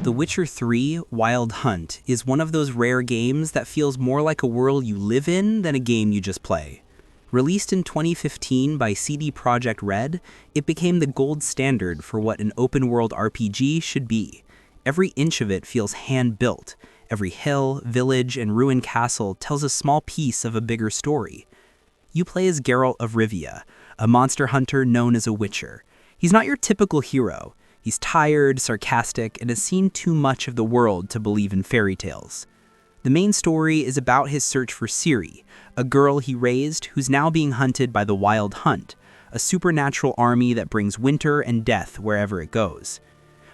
The Witcher 3 Wild Hunt is one of those rare games that feels more like a world you live in than a game you just play. Released in 2015 by CD Projekt Red, it became the gold standard for what an open-world RPG should be. Every inch of it feels hand-built. Every hill, village, and ruined castle tells a small piece of a bigger story. You play as Geralt of Rivia, a monster hunter known as a Witcher. He's not your typical hero. He's tired, sarcastic, and has seen too much of the world to believe in fairy tales. The main story is about his search for Ciri, a girl he raised who's now being hunted by the Wild Hunt, a supernatural army that brings winter and death wherever it goes.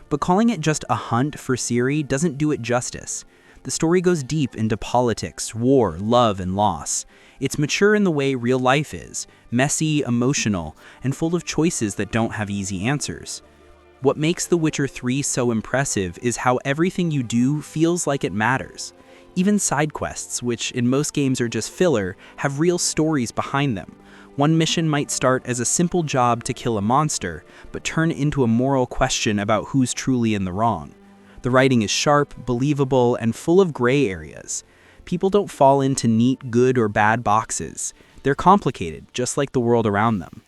But calling it just a hunt for Ciri doesn't do it justice. The story goes deep into politics, war, love, and loss. It's mature in the way real life is, messy, emotional, and full of choices that don't have easy answers. What makes The Witcher 3 so impressive is how everything you do feels like it matters. Even side quests, which in most games are just filler, have real stories behind them. One mission might start as a simple job to kill a monster, but turn into a moral question about who's truly in the wrong. The writing is sharp, believable, and full of gray areas. People don't fall into neat good or bad boxes. They're complicated, just like the world around them.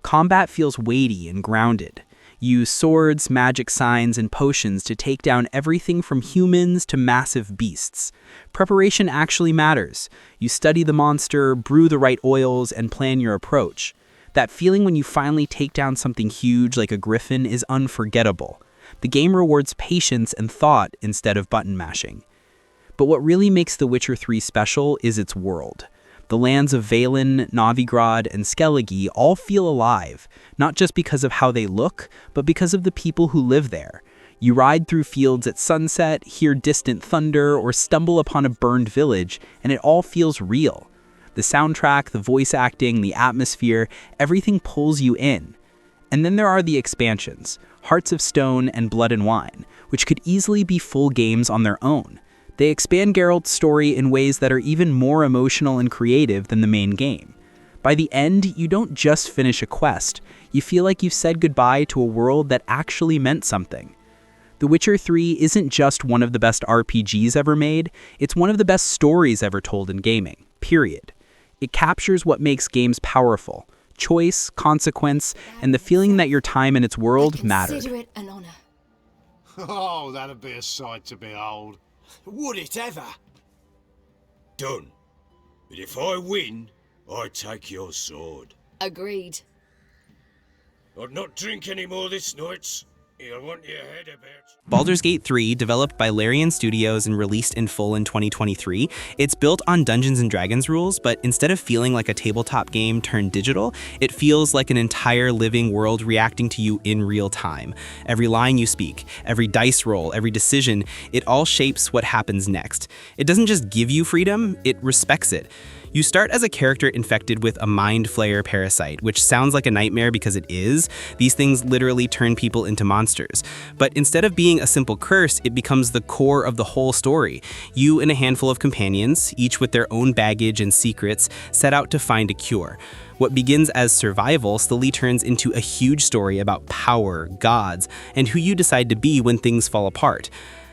Combat feels weighty and grounded. Use swords, magic signs, and potions to take down everything from humans to massive beasts. Preparation actually matters. You study the monster, brew the right oils, and plan your approach. That feeling when you finally take down something huge like a griffin is unforgettable. The game rewards patience and thought instead of button mashing. But what really makes The Witcher 3 special is its world. The lands of Valen, Novigrad, and Skellige all feel alive, not just because of how they look, but because of the people who live there. You ride through fields at sunset, hear distant thunder, or stumble upon a burned village, and it all feels real. The soundtrack, the voice acting, the atmosphere, everything pulls you in. And then there are the expansions, Hearts of Stone and Blood and Wine, which could easily be full games on their own. They expand Geralt's story in ways that are even more emotional and creative than the main game. By the end, you don't just finish a quest, you feel like you've said goodbye to a world that actually meant something. The Witcher 3 isn't just one of the best RPGs ever made, it's one of the best stories ever told in gaming, period. It captures what makes games powerful: choice, consequence, and the feeling that your time in its world mattered. Consider it an honor. Oh, that'd be a sight to behold. Would it ever? Done. But if I win, I take your sword. Agreed. I'd not drink any more this night. You'll want your head about. Baldur's Gate 3, developed by Larian Studios and released in full in 2023, it's built on Dungeons & Dragons rules, but instead of feeling like a tabletop game turned digital, it feels like an entire living world reacting to you in real time. Every line you speak, every dice roll, every decision, it all shapes what happens next. It doesn't just give you freedom, it respects it. You start as a character infected with a mind flayer parasite, which sounds like a nightmare because it is. These things literally turn people into monsters. But instead of being a simple curse, it becomes the core of the whole story. You and a handful of companions, each with their own baggage and secrets, set out to find a cure. What begins as survival slowly turns into a huge story about power, gods, and who you decide to be when things fall apart.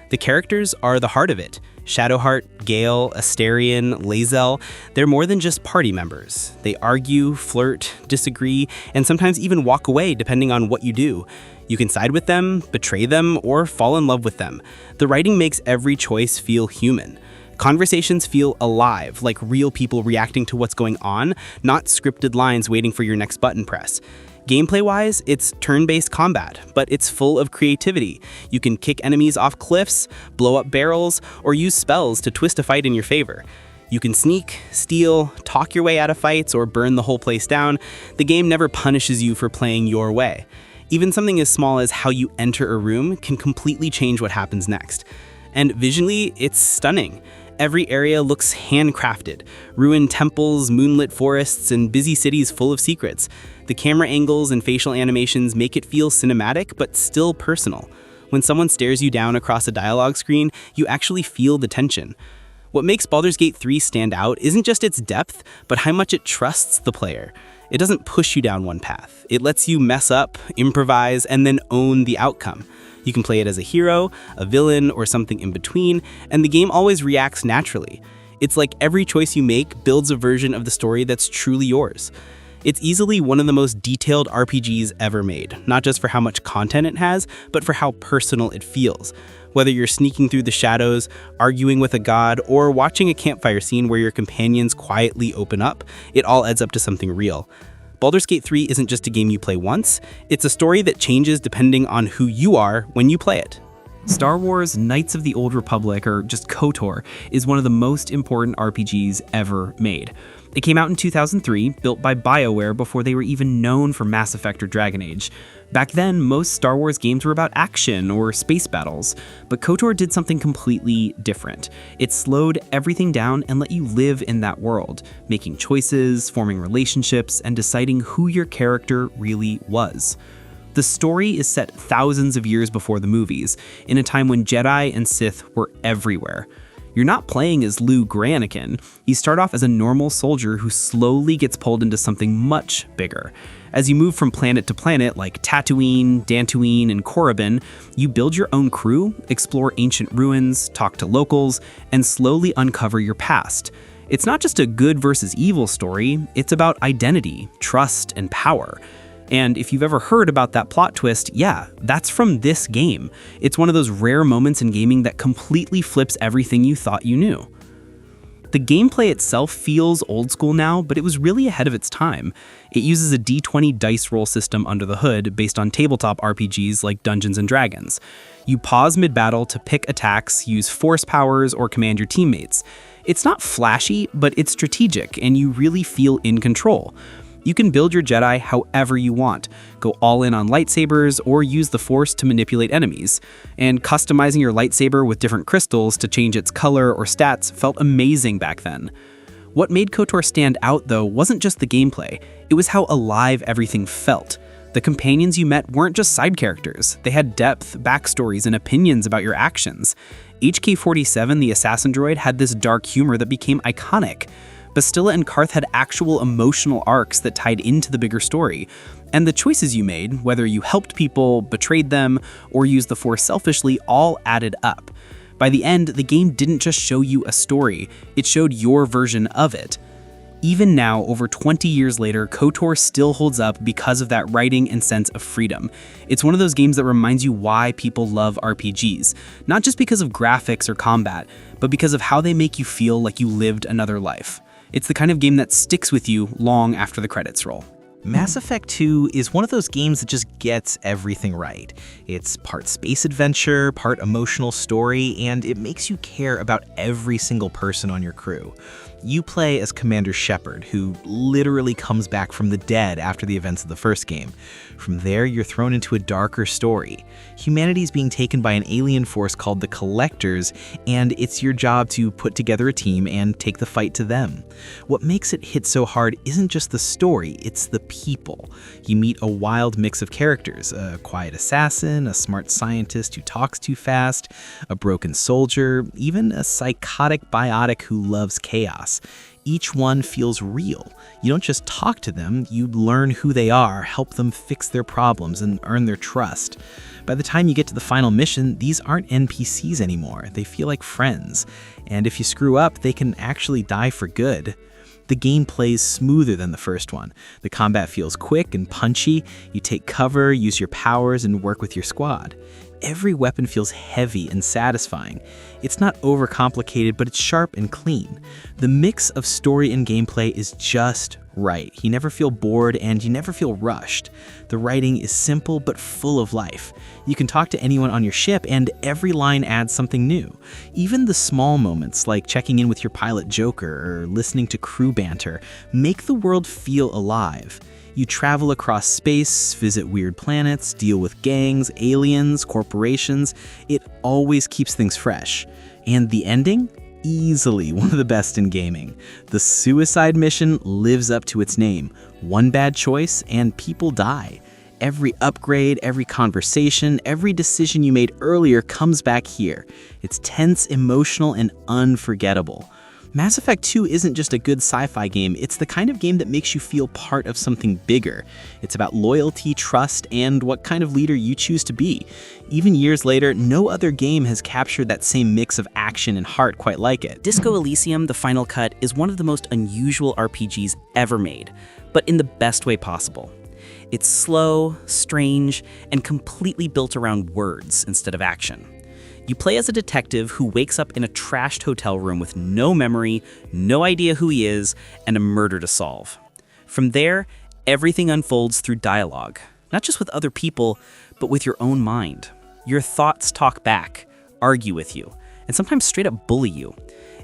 The characters are the heart of it. Shadowheart, Gale, Astarion, Lae'zel, they're more than just party members. They argue, flirt, disagree, and sometimes even walk away depending on what you do. You can side with them, betray them, or fall in love with them. The writing makes every choice feel human. Conversations feel alive, like real people reacting to what's going on, not scripted lines waiting for your next button press. Gameplay-wise, it's turn-based combat, but it's full of creativity. You can kick enemies off cliffs, blow up barrels, or use spells to twist a fight in your favor. You can sneak, steal, talk your way out of fights, or burn the whole place down. The game never punishes you for playing your way. Even something as small as how you enter a room can completely change what happens next. And visually, it's stunning. Every area looks handcrafted. Ruined temples, moonlit forests, and busy cities full of secrets. The camera angles and facial animations make it feel cinematic, but still personal. When someone stares you down across a dialogue screen, you actually feel the tension. What makes Baldur's Gate 3 stand out isn't just its depth, but how much it trusts the player. It doesn't push you down one path. It lets you mess up, improvise, and then own the outcome. You can play it as a hero, a villain, or something in between, and the game always reacts naturally. It's like every choice you make builds a version of the story that's truly yours. It's easily one of the most detailed RPGs ever made, not just for how much content it has, but for how personal it feels. Whether you're sneaking through the shadows, arguing with a god, or watching a campfire scene where your companions quietly open up, it all adds up to something real. Baldur's Gate 3 isn't just a game you play once, it's a story that changes depending on who you are when you play it. Star Wars Knights of the Old Republic, or just KOTOR, is one of the most important RPGs ever made. It came out in 2003, built by BioWare before they were even known for Mass Effect or Dragon Age. Back then, most Star Wars games were about action or space battles, but KOTOR did something completely different. It slowed everything down and let you live in that world, making choices, forming relationships, and deciding who your character really was. The story is set thousands of years before the movies, in a time when Jedi and Sith were everywhere. You're not playing as Luke or Anakin. You start off as a normal soldier who slowly gets pulled into something much bigger. As you move from planet to planet like Tatooine, Dantooine, and Korriban, you build your own crew, explore ancient ruins, talk to locals, and slowly uncover your past. It's not just a good versus evil story, it's about identity, trust, and power. And if you've ever heard about that plot twist, yeah, that's from this game. It's one of those rare moments in gaming that completely flips everything you thought you knew. The gameplay itself feels old school now, but it was really ahead of its time. It uses a D20 dice roll system under the hood based on tabletop RPGs like Dungeons & Dragons. You pause mid-battle to pick attacks, use force powers, or command your teammates. It's not flashy, but it's strategic, and you really feel in control. You can build your Jedi however you want, go all in on lightsabers, or use the Force to manipulate enemies. And customizing your lightsaber with different crystals to change its color or stats felt amazing back then. What made KOTOR stand out, though, wasn't just the gameplay, it was how alive everything felt. The companions you met weren't just side characters, they had depth, backstories, and opinions about your actions. HK-47, the assassin droid, had this dark humor that became iconic. Bastila and Karth had actual emotional arcs that tied into the bigger story. And the choices you made, whether you helped people, betrayed them, or used the Force selfishly, all added up. By the end, the game didn't just show you a story, it showed your version of it. Even now, over 20 years later, KOTOR still holds up because of that writing and sense of freedom. It's one of those games that reminds you why people love RPGs, not just because of graphics or combat, but because of how they make you feel like you lived another life. It's the kind of game that sticks with you long after the credits roll. Mass Effect 2 is one of those games that just gets everything right. It's part space adventure, part emotional story, and it makes you care about every single person on your crew. You play as Commander Shepard, who literally comes back from the dead after the events of the first game. From there, you're thrown into a darker story. Humanity's being taken by an alien force called the Collectors, and it's your job to put together a team and take the fight to them. What makes it hit so hard isn't just the story, it's the people. You meet a wild mix of characters, a quiet assassin, a smart scientist who talks too fast, a broken soldier, even a psychotic biotic who loves chaos. Each one feels real. You don't just talk to them, you learn who they are, help them fix their problems, and earn their trust. By the time you get to the final mission, these aren't NPCs anymore. They feel like friends. And if you screw up, they can actually die for good. The game plays smoother than the first one. The combat feels quick and punchy. You take cover, use your powers, and work with your squad. Every weapon feels heavy and satisfying. It's not overcomplicated, but it's sharp and clean. The mix of story and gameplay is just right. You never feel bored and you never feel rushed. The writing is simple but full of life. You can talk to anyone on your ship and every line adds something new. Even the small moments like checking in with your pilot Joker or listening to crew banter make the world feel alive. You travel across space, visit weird planets, deal with gangs, aliens, corporations. It always keeps things fresh. And the ending? Easily one of the best in gaming. The suicide mission lives up to its name. One bad choice and people die. Every upgrade, every conversation, every decision you made earlier comes back here. It's tense, emotional, and unforgettable. Mass Effect 2 isn't just a good sci-fi game, it's the kind of game that makes you feel part of something bigger. It's about loyalty, trust, and what kind of leader you choose to be. Even years later, no other game has captured that same mix of action and heart quite like it. Disco Elysium: The Final Cut is one of the most unusual RPGs ever made, but in the best way possible. It's slow, strange, and completely built around words instead of action. You play as a detective who wakes up in a trashed hotel room with no memory, no idea who he is, and a murder to solve. From there, everything unfolds through dialogue, not just with other people, but with your own mind. Your thoughts talk back, argue with you, and sometimes straight up bully you.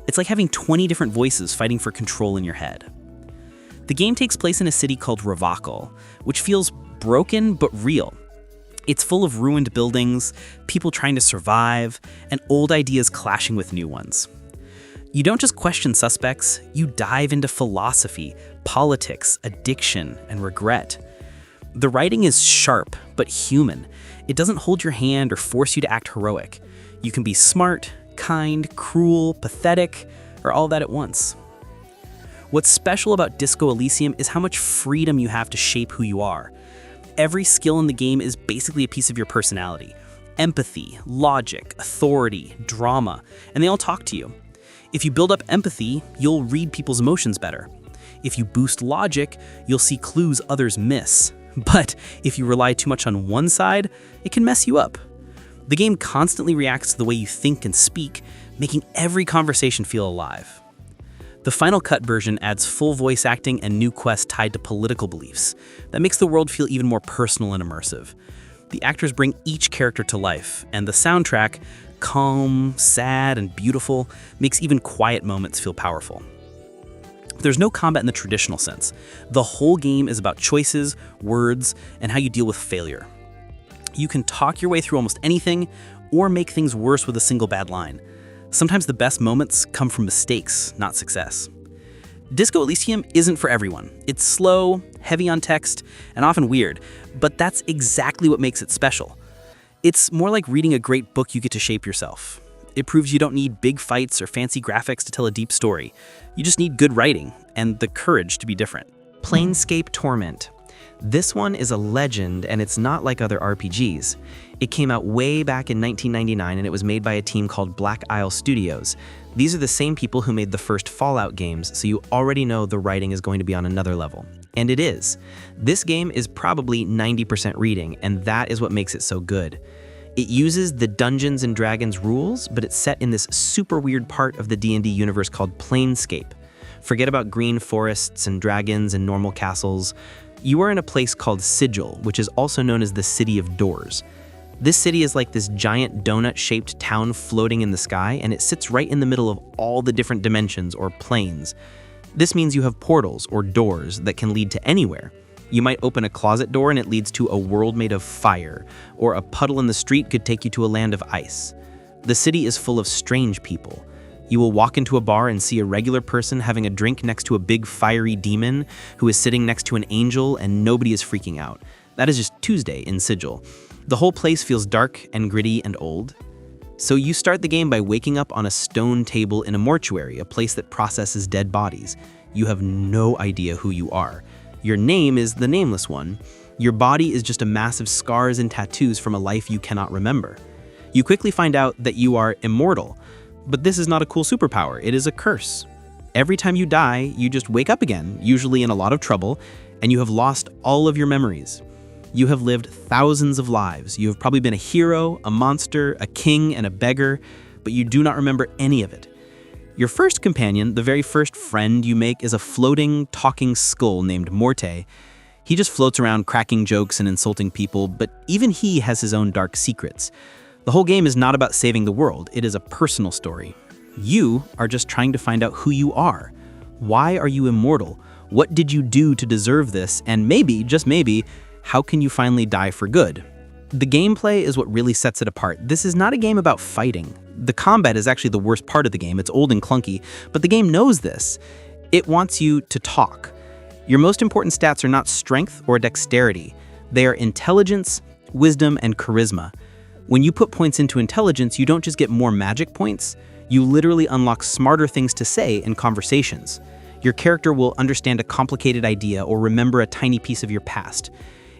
It's like having 20 different voices fighting for control in your head. The game takes place in a city called Revachol, which feels broken but real. It's full of ruined buildings, people trying to survive, and old ideas clashing with new ones. You don't just question suspects, you dive into philosophy, politics, addiction, and regret. The writing is sharp, but human. It doesn't hold your hand or force you to act heroic. You can be smart, kind, cruel, pathetic, or all that at once. What's special about Disco Elysium is how much freedom you have to shape who you are. Every skill in the game is basically a piece of your personality. Empathy, logic, authority, drama, and they all talk to you. If you build up empathy, you'll read people's emotions better. If you boost logic, you'll see clues others miss. But if you rely too much on one side, it can mess you up. The game constantly reacts to the way you think and speak, making every conversation feel alive. The Final Cut version adds full voice acting and new quests tied to political beliefs. That makes the world feel even more personal and immersive. The actors bring each character to life, and the soundtrack, calm, sad, and beautiful, makes even quiet moments feel powerful. There's no combat in the traditional sense. The whole game is about choices, words, and how you deal with failure. You can talk your way through almost anything, or make things worse with a single bad line. Sometimes the best moments come from mistakes, not success. Disco Elysium isn't for everyone. It's slow, heavy on text, and often weird, but that's exactly what makes it special. It's more like reading a great book you get to shape yourself. It proves you don't need big fights or fancy graphics to tell a deep story. You just need good writing and the courage to be different. Planescape Torment. This one is a legend, and it's not like other RPGs. It came out way back in 1999, and it was made by a team called Black Isle Studios. These are the same people who made the first Fallout games, so you already know the writing is going to be on another level. And it is. This game is probably 90% reading, and that is what makes it so good. It uses the Dungeons & Dragons rules, but it's set in this super weird part of the D&D universe called Planescape. Forget about green forests and dragons and normal castles. You are in a place called Sigil, which is also known as the City of Doors. This city is like this giant donut-shaped town floating in the sky, and it sits right in the middle of all the different dimensions or planes. This means you have portals or doors that can lead to anywhere. You might open a closet door and it leads to a world made of fire, or a puddle in the street could take you to a land of ice. The city is full of strange people. You will walk into a bar and see a regular person having a drink next to a big fiery demon who is sitting next to an angel, and nobody is freaking out. That is just Tuesday in Sigil. The whole place feels dark and gritty and old. So you start the game by waking up on a stone table in a mortuary, a place that processes dead bodies. You have no idea who you are. Your name is the Nameless One. Your body is just a mass of scars and tattoos from a life you cannot remember. You quickly find out that you are immortal. But this is not a cool superpower, it is a curse. Every time you die, you just wake up again, usually in a lot of trouble, and you have lost all of your memories. You have lived thousands of lives. You have probably been a hero, a monster, a king, and a beggar, but you do not remember any of it. Your first companion, the very first friend you make, is a floating, talking skull named Morte. He just floats around cracking jokes and insulting people, but even he has his own dark secrets. The whole game is not about saving the world, it is a personal story. You are just trying to find out who you are. Why are you immortal? What did you do to deserve this? And maybe, just maybe, how can you finally die for good? The gameplay is what really sets it apart. This is not a game about fighting. The combat is actually the worst part of the game. It's old and clunky, but the game knows this. It wants you to talk. Your most important stats are not strength or dexterity. They are intelligence, wisdom, and charisma. When you put points into intelligence, you don't just get more magic points, you literally unlock smarter things to say in conversations. Your character will understand a complicated idea or remember a tiny piece of your past.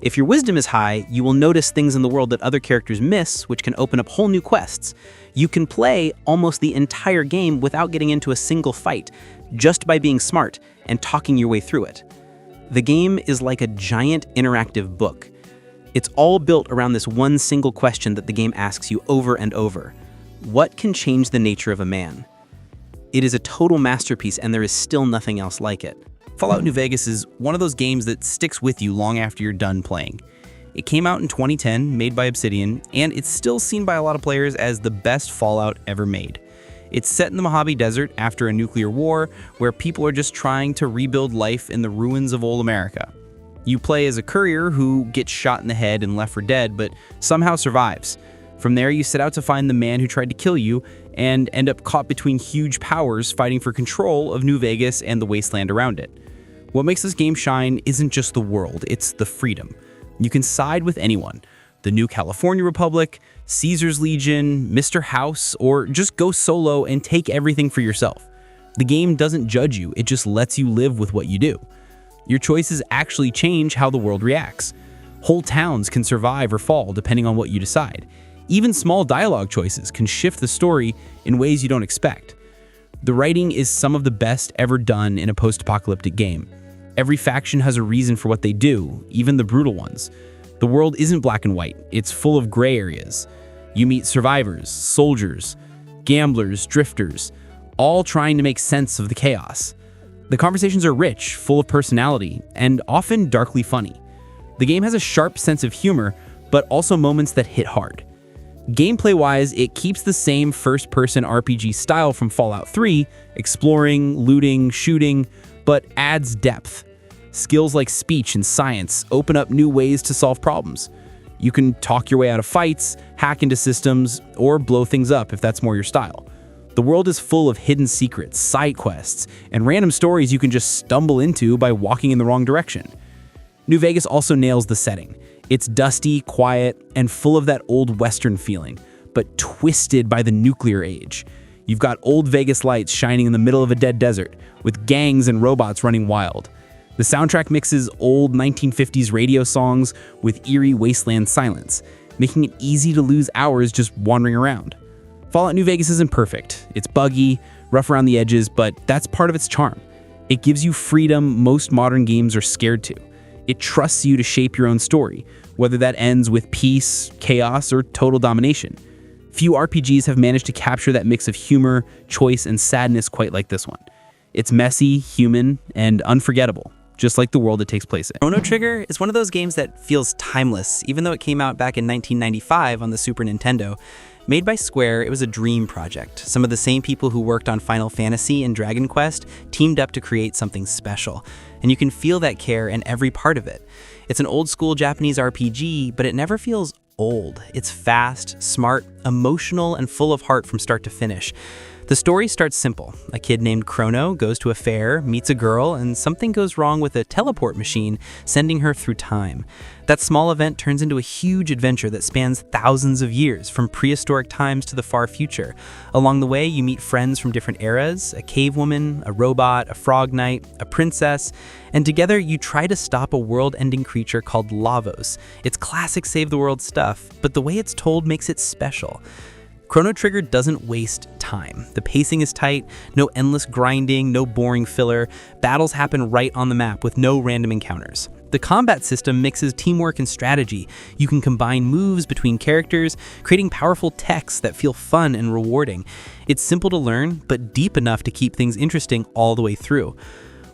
If your wisdom is high, you will notice things in the world that other characters miss, which can open up whole new quests. You can play almost the entire game without getting into a single fight, just by being smart and talking your way through it. The game is like a giant interactive book. It's all built around this one single question that the game asks you over and over. What can change the nature of a man? It is a total masterpiece, and there is still nothing else like it. Fallout New Vegas is one of those games that sticks with you long after you're done playing. It came out in 2010, made by Obsidian, and it's still seen by a lot of players as the best Fallout ever made. It's set in the Mojave Desert after a nuclear war, where people are just trying to rebuild life in the ruins of old America. You play as a courier who gets shot in the head and left for dead, but somehow survives. From there, you set out to find the man who tried to kill you, and end up caught between huge powers fighting for control of New Vegas and the wasteland around it. What makes this game shine isn't just the world, it's the freedom. You can side with anyone. The New California Republic, Caesar's Legion, Mr. House, or just go solo and take everything for yourself. The game doesn't judge you, it just lets you live with what you do. Your choices actually change how the world reacts. Whole towns can survive or fall depending on what you decide. Even small dialogue choices can shift the story in ways you don't expect. The writing is some of the best ever done in a post-apocalyptic game. Every faction has a reason for what they do, even the brutal ones. The world isn't black and white, it's full of gray areas. You meet survivors, soldiers, gamblers, drifters, all trying to make sense of the chaos. The conversations are rich, full of personality, and often darkly funny. The game has a sharp sense of humor, but also moments that hit hard. Gameplay-wise, it keeps the same first-person RPG style from Fallout 3, exploring, looting, shooting, but adds depth. Skills like speech and science open up new ways to solve problems. You can talk your way out of fights, hack into systems, or blow things up if that's more your style. The world is full of hidden secrets, side quests, and random stories you can just stumble into by walking in the wrong direction. New Vegas also nails the setting. It's dusty, quiet, and full of that old Western feeling, but twisted by the nuclear age. You've got old Vegas lights shining in the middle of a dead desert, with gangs and robots running wild. The soundtrack mixes old 1950s radio songs with eerie wasteland silence, making it easy to lose hours just wandering around. Fallout New Vegas isn't perfect. It's buggy, rough around the edges, but that's part of its charm. It gives you freedom most modern games are scared to. It trusts you to shape your own story, whether that ends with peace, chaos, or total domination. Few RPGs have managed to capture that mix of humor, choice, and sadness quite like this one. It's messy, human, and unforgettable, just like the world it takes place in. Chrono Trigger is one of those games that feels timeless, even though it came out back in 1995 on the Super Nintendo. Made by Square, it was a dream project. Some of the same people who worked on Final Fantasy and Dragon Quest teamed up to create something special, and you can feel that care in every part of it. It's an old-school Japanese RPG, but it never feels old. It's fast, smart, emotional, and full of heart from start to finish. The story starts simple. A kid named Chrono goes to a fair, meets a girl, and something goes wrong with a teleport machine, sending her through time. That small event turns into a huge adventure that spans thousands of years, from prehistoric times to the far future. Along the way, you meet friends from different eras, a cave woman, a robot, a frog knight, a princess, and together you try to stop a world-ending creature called Lavos. It's classic save the world stuff, but the way it's told makes it special. Chrono Trigger doesn't waste time. The pacing is tight, no endless grinding, no boring filler. Battles happen right on the map with no random encounters. The combat system mixes teamwork and strategy. You can combine moves between characters, creating powerful techs that feel fun and rewarding. It's simple to learn, but deep enough to keep things interesting all the way through.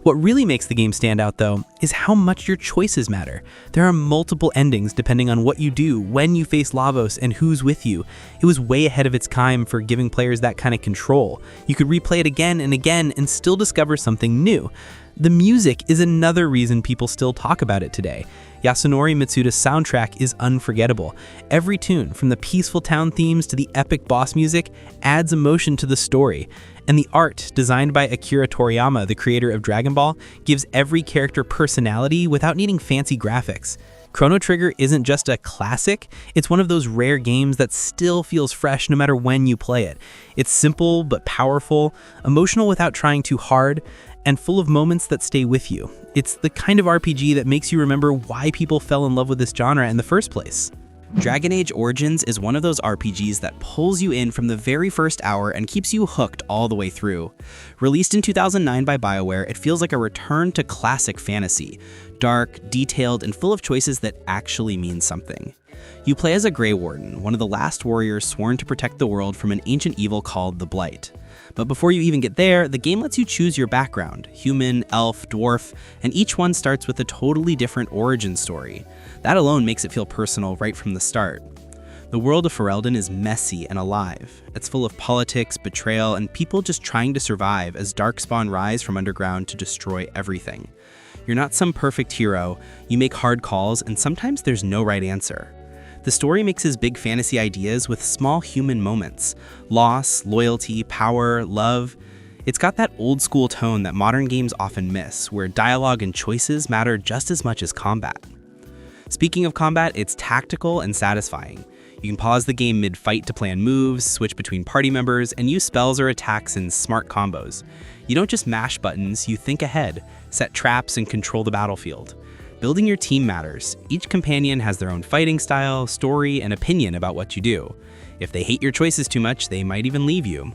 What really makes the game stand out, though, is how much your choices matter. There are multiple endings depending on what you do, when you face Lavos, and who's with you. It was way ahead of its time for giving players that kind of control. You could replay it again and again and still discover something new. The music is another reason people still talk about it today. Yasunori Mitsuda's soundtrack is unforgettable. Every tune, from the peaceful town themes to the epic boss music, adds emotion to the story. And the art, designed by Akira Toriyama, the creator of Dragon Ball, gives every character personality without needing fancy graphics. Chrono Trigger isn't just a classic, it's one of those rare games that still feels fresh no matter when you play it. It's simple but powerful, emotional without trying too hard, and full of moments that stay with you. It's the kind of RPG that makes you remember why people fell in love with this genre in the first place. Dragon Age Origins is one of those RPGs that pulls you in from the very first hour and keeps you hooked all the way through. Released in 2009 by BioWare, it feels like a return to classic fantasy, dark, detailed, and full of choices that actually mean something. You play as a Grey Warden, one of the last warriors sworn to protect the world from an ancient evil called the Blight. But before you even get there, the game lets you choose your background, human, elf, dwarf, and each one starts with a totally different origin story. That alone makes it feel personal right from the start. The world of Ferelden is messy and alive. It's full of politics, betrayal, and people just trying to survive as Darkspawn rise from underground to destroy everything. You're not some perfect hero, you make hard calls, and sometimes there's no right answer. The story mixes big fantasy ideas with small human moments. Loss, loyalty, power, love. It's got that old school tone that modern games often miss, where dialogue and choices matter just as much as combat. Speaking of combat, it's tactical and satisfying. You can pause the game mid-fight to plan moves, switch between party members, and use spells or attacks in smart combos. You don't just mash buttons, you think ahead, set traps, and control the battlefield. Building your team matters. Each companion has their own fighting style, story, and opinion about what you do. If they hate your choices too much, they might even leave you.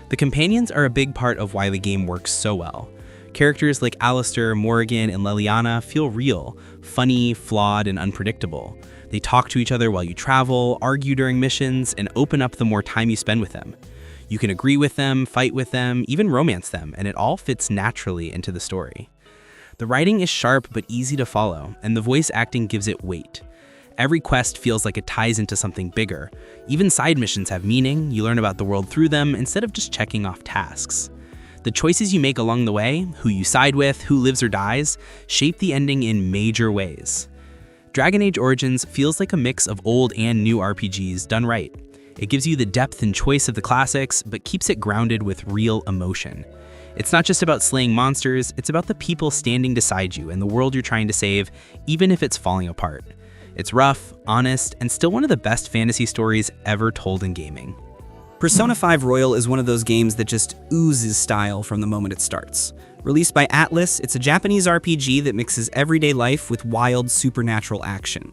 The companions are a big part of why the game works so well. Characters like Alistair, Morrigan, and Leliana feel real, funny, flawed, and unpredictable. They talk to each other while you travel, argue during missions, and open up the more time you spend with them. You can agree with them, fight with them, even romance them, and it all fits naturally into the story. The writing is sharp but easy to follow, and the voice acting gives it weight. Every quest feels like it ties into something bigger. Even side missions have meaning, you learn about the world through them instead of just checking off tasks. The choices you make along the way, who you side with, who lives or dies, shape the ending in major ways. Dragon Age Origins feels like a mix of old and new RPGs done right. It gives you the depth and choice of the classics, but keeps it grounded with real emotion. It's not just about slaying monsters, it's about the people standing beside you and the world you're trying to save, even if it's falling apart. It's rough, honest, and still one of the best fantasy stories ever told in gaming. Persona 5 Royal is one of those games that just oozes style from the moment it starts. Released by Atlus, it's a Japanese RPG that mixes everyday life with wild, supernatural action.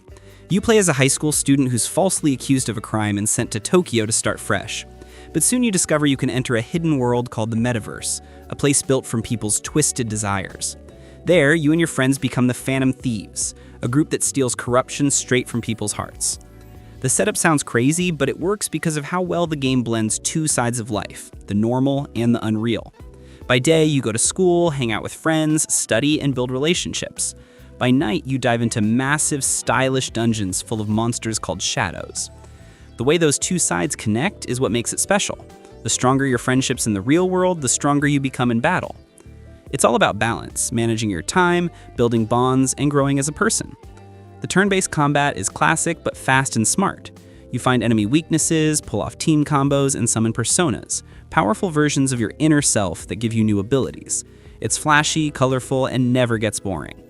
You play as a high school student who's falsely accused of a crime and sent to Tokyo to start fresh. But soon you discover you can enter a hidden world called the Metaverse, a place built from people's twisted desires. There, you and your friends become the Phantom Thieves, a group that steals corruption straight from people's hearts. The setup sounds crazy, but it works because of how well the game blends two sides of life, the normal and the unreal. By day, you go to school, hang out with friends, study, and build relationships. By night, you dive into massive, stylish dungeons full of monsters called shadows. The way those two sides connect is what makes it special. The stronger your friendships in the real world, the stronger you become in battle. It's all about balance, managing your time, building bonds, and growing as a person. The turn-based combat is classic but fast and smart. You find enemy weaknesses, pull off team combos, and summon personas, powerful versions of your inner self that give you new abilities. It's flashy, colorful, and never gets boring.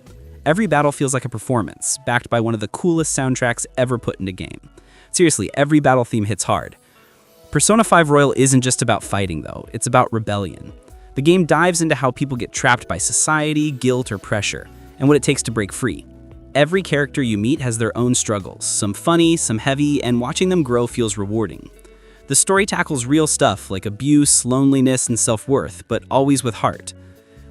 Every battle feels like a performance, backed by one of the coolest soundtracks ever put into game. Seriously, every battle theme hits hard. Persona 5 Royal isn't just about fighting, though. It's about rebellion. The game dives into how people get trapped by society, guilt, or pressure, and what it takes to break free. Every character you meet has their own struggles, some funny, some heavy, and watching them grow feels rewarding. The story tackles real stuff like abuse, loneliness, and self-worth, but always with heart.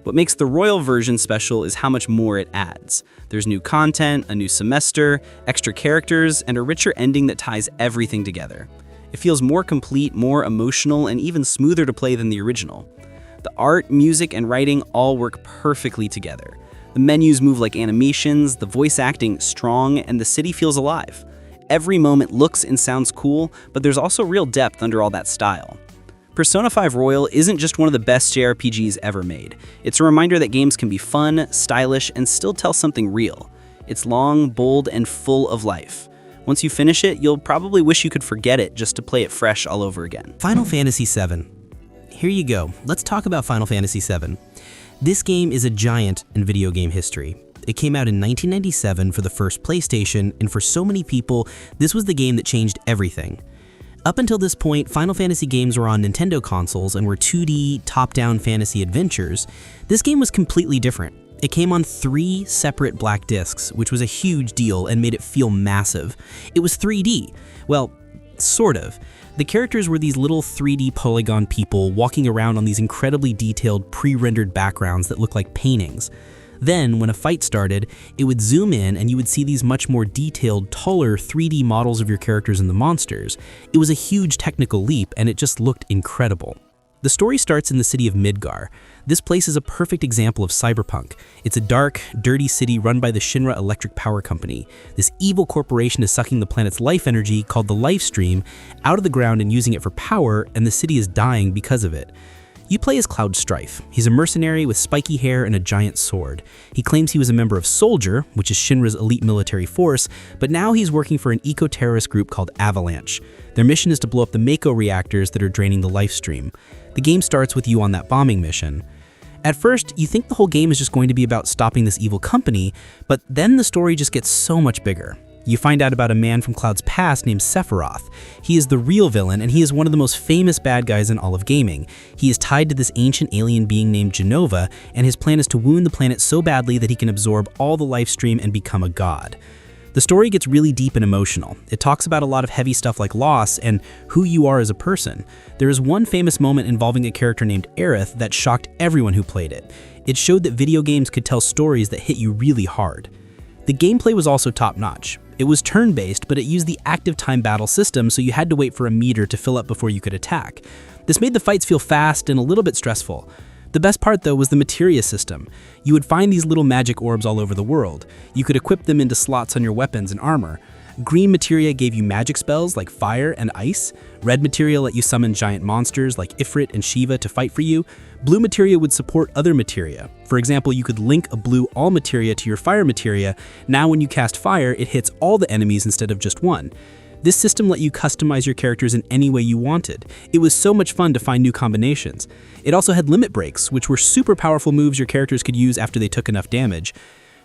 What makes the Royal version special is how much more it adds. There's new content, a new semester, extra characters, and a richer ending that ties everything together. It feels more complete, more emotional, and even smoother to play than the original. The art, music, and writing all work perfectly together. The menus move like animations, the voice acting strong, and the city feels alive. Every moment looks and sounds cool, but there's also real depth under all that style. Persona 5 Royal isn't just one of the best JRPGs ever made. It's a reminder that games can be fun, stylish, and still tell something real. It's long, bold, and full of life. Once you finish it, you'll probably wish you could forget it just to play it fresh all over again. Final Fantasy VII. Here you go. Let's talk about Final Fantasy VII. This game is a giant in video game history. It came out in 1997 for the first PlayStation, and for so many people, this was the game that changed everything. Up until this point, Final Fantasy games were on Nintendo consoles and were 2D, top-down fantasy adventures. This game was completely different. It came on 3 separate black discs, which was a huge deal and made it feel massive. It was 3D. Well, sort of. The characters were these little 3D polygon people walking around on these incredibly detailed pre-rendered backgrounds that look like paintings. Then, when a fight started, it would zoom in and you would see these much more detailed, taller 3D models of your characters and the monsters. It was a huge technical leap and it just looked incredible. The story starts in the city of Midgar. This place is a perfect example of cyberpunk. It's a dark, dirty city run by the Shinra Electric Power Company. This evil corporation is sucking the planet's life energy, called the Life Stream, out of the ground and using it for power, and the city is dying because of it. You play as Cloud Strife. He's a mercenary with spiky hair and a giant sword. He claims he was a member of Soldier, which is Shinra's elite military force, but now he's working for an eco-terrorist group called Avalanche. Their mission is to blow up the Mako reactors that are draining the life stream. The game starts with you on that bombing mission. At first, you think the whole game is just going to be about stopping this evil company, but then the story just gets so much bigger. You find out about a man from Cloud's past named Sephiroth. He is the real villain, and he is one of the most famous bad guys in all of gaming. He is tied to this ancient alien being named Jenova, and his plan is to wound the planet so badly that he can absorb all the life stream and become a god. The story gets really deep and emotional. It talks about a lot of heavy stuff like loss and who you are as a person. There is one famous moment involving a character named Aerith that shocked everyone who played it. It showed that video games could tell stories that hit you really hard. The gameplay was also top-notch. It was turn-based, but it used the active time battle system, so you had to wait for a meter to fill up before you could attack. This made the fights feel fast and a little bit stressful. The best part, though, was the materia system. You would find these little magic orbs all over the world. You could equip them into slots on your weapons and armor. Green materia gave you magic spells like fire and ice. Red materia let you summon giant monsters like Ifrit and Shiva to fight for you. Blue materia would support other materia. For example, you could link a blue all materia to your fire materia. Now when you cast fire, it hits all the enemies instead of just one. This system let you customize your characters in any way you wanted. It was so much fun to find new combinations. It also had limit breaks, which were super powerful moves your characters could use after they took enough damage.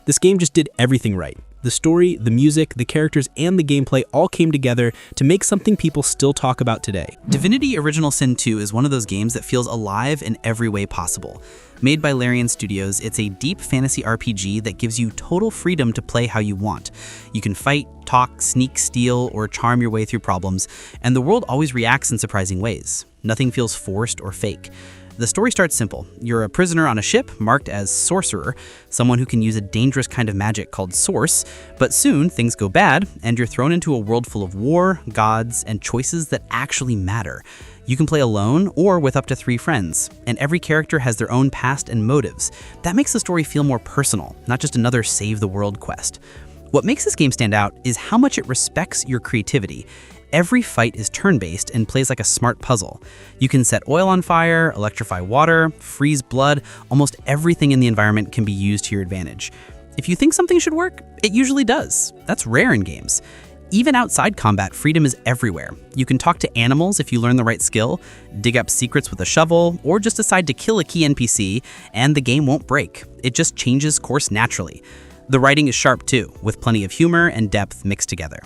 This game just did everything right. The story, the music, the characters, and the gameplay all came together to make something people still talk about today. Divinity Original Sin 2 is one of those games that feels alive in every way possible. Made by Larian Studios, it's a deep fantasy RPG that gives you total freedom to play how you want. You can fight, talk, sneak, steal, or charm your way through problems, and the world always reacts in surprising ways. Nothing feels forced or fake. The story starts simple. You're a prisoner on a ship marked as Sorcerer, someone who can use a dangerous kind of magic called Source, but soon things go bad and you're thrown into a world full of war, gods, and choices that actually matter. You can play alone or with up to 3 friends, and every character has their own past and motives. That makes the story feel more personal, not just another save the world quest. What makes this game stand out is how much it respects your creativity. Every fight is turn-based and plays like a smart puzzle. You can set oil on fire, electrify water, freeze blood. Almost everything in the environment can be used to your advantage. If you think something should work, it usually does. That's rare in games. Even outside combat, freedom is everywhere. You can talk to animals if you learn the right skill, dig up secrets with a shovel, or just decide to kill a key NPC, and the game won't break. It just changes course naturally. The writing is sharp too, with plenty of humor and depth mixed together.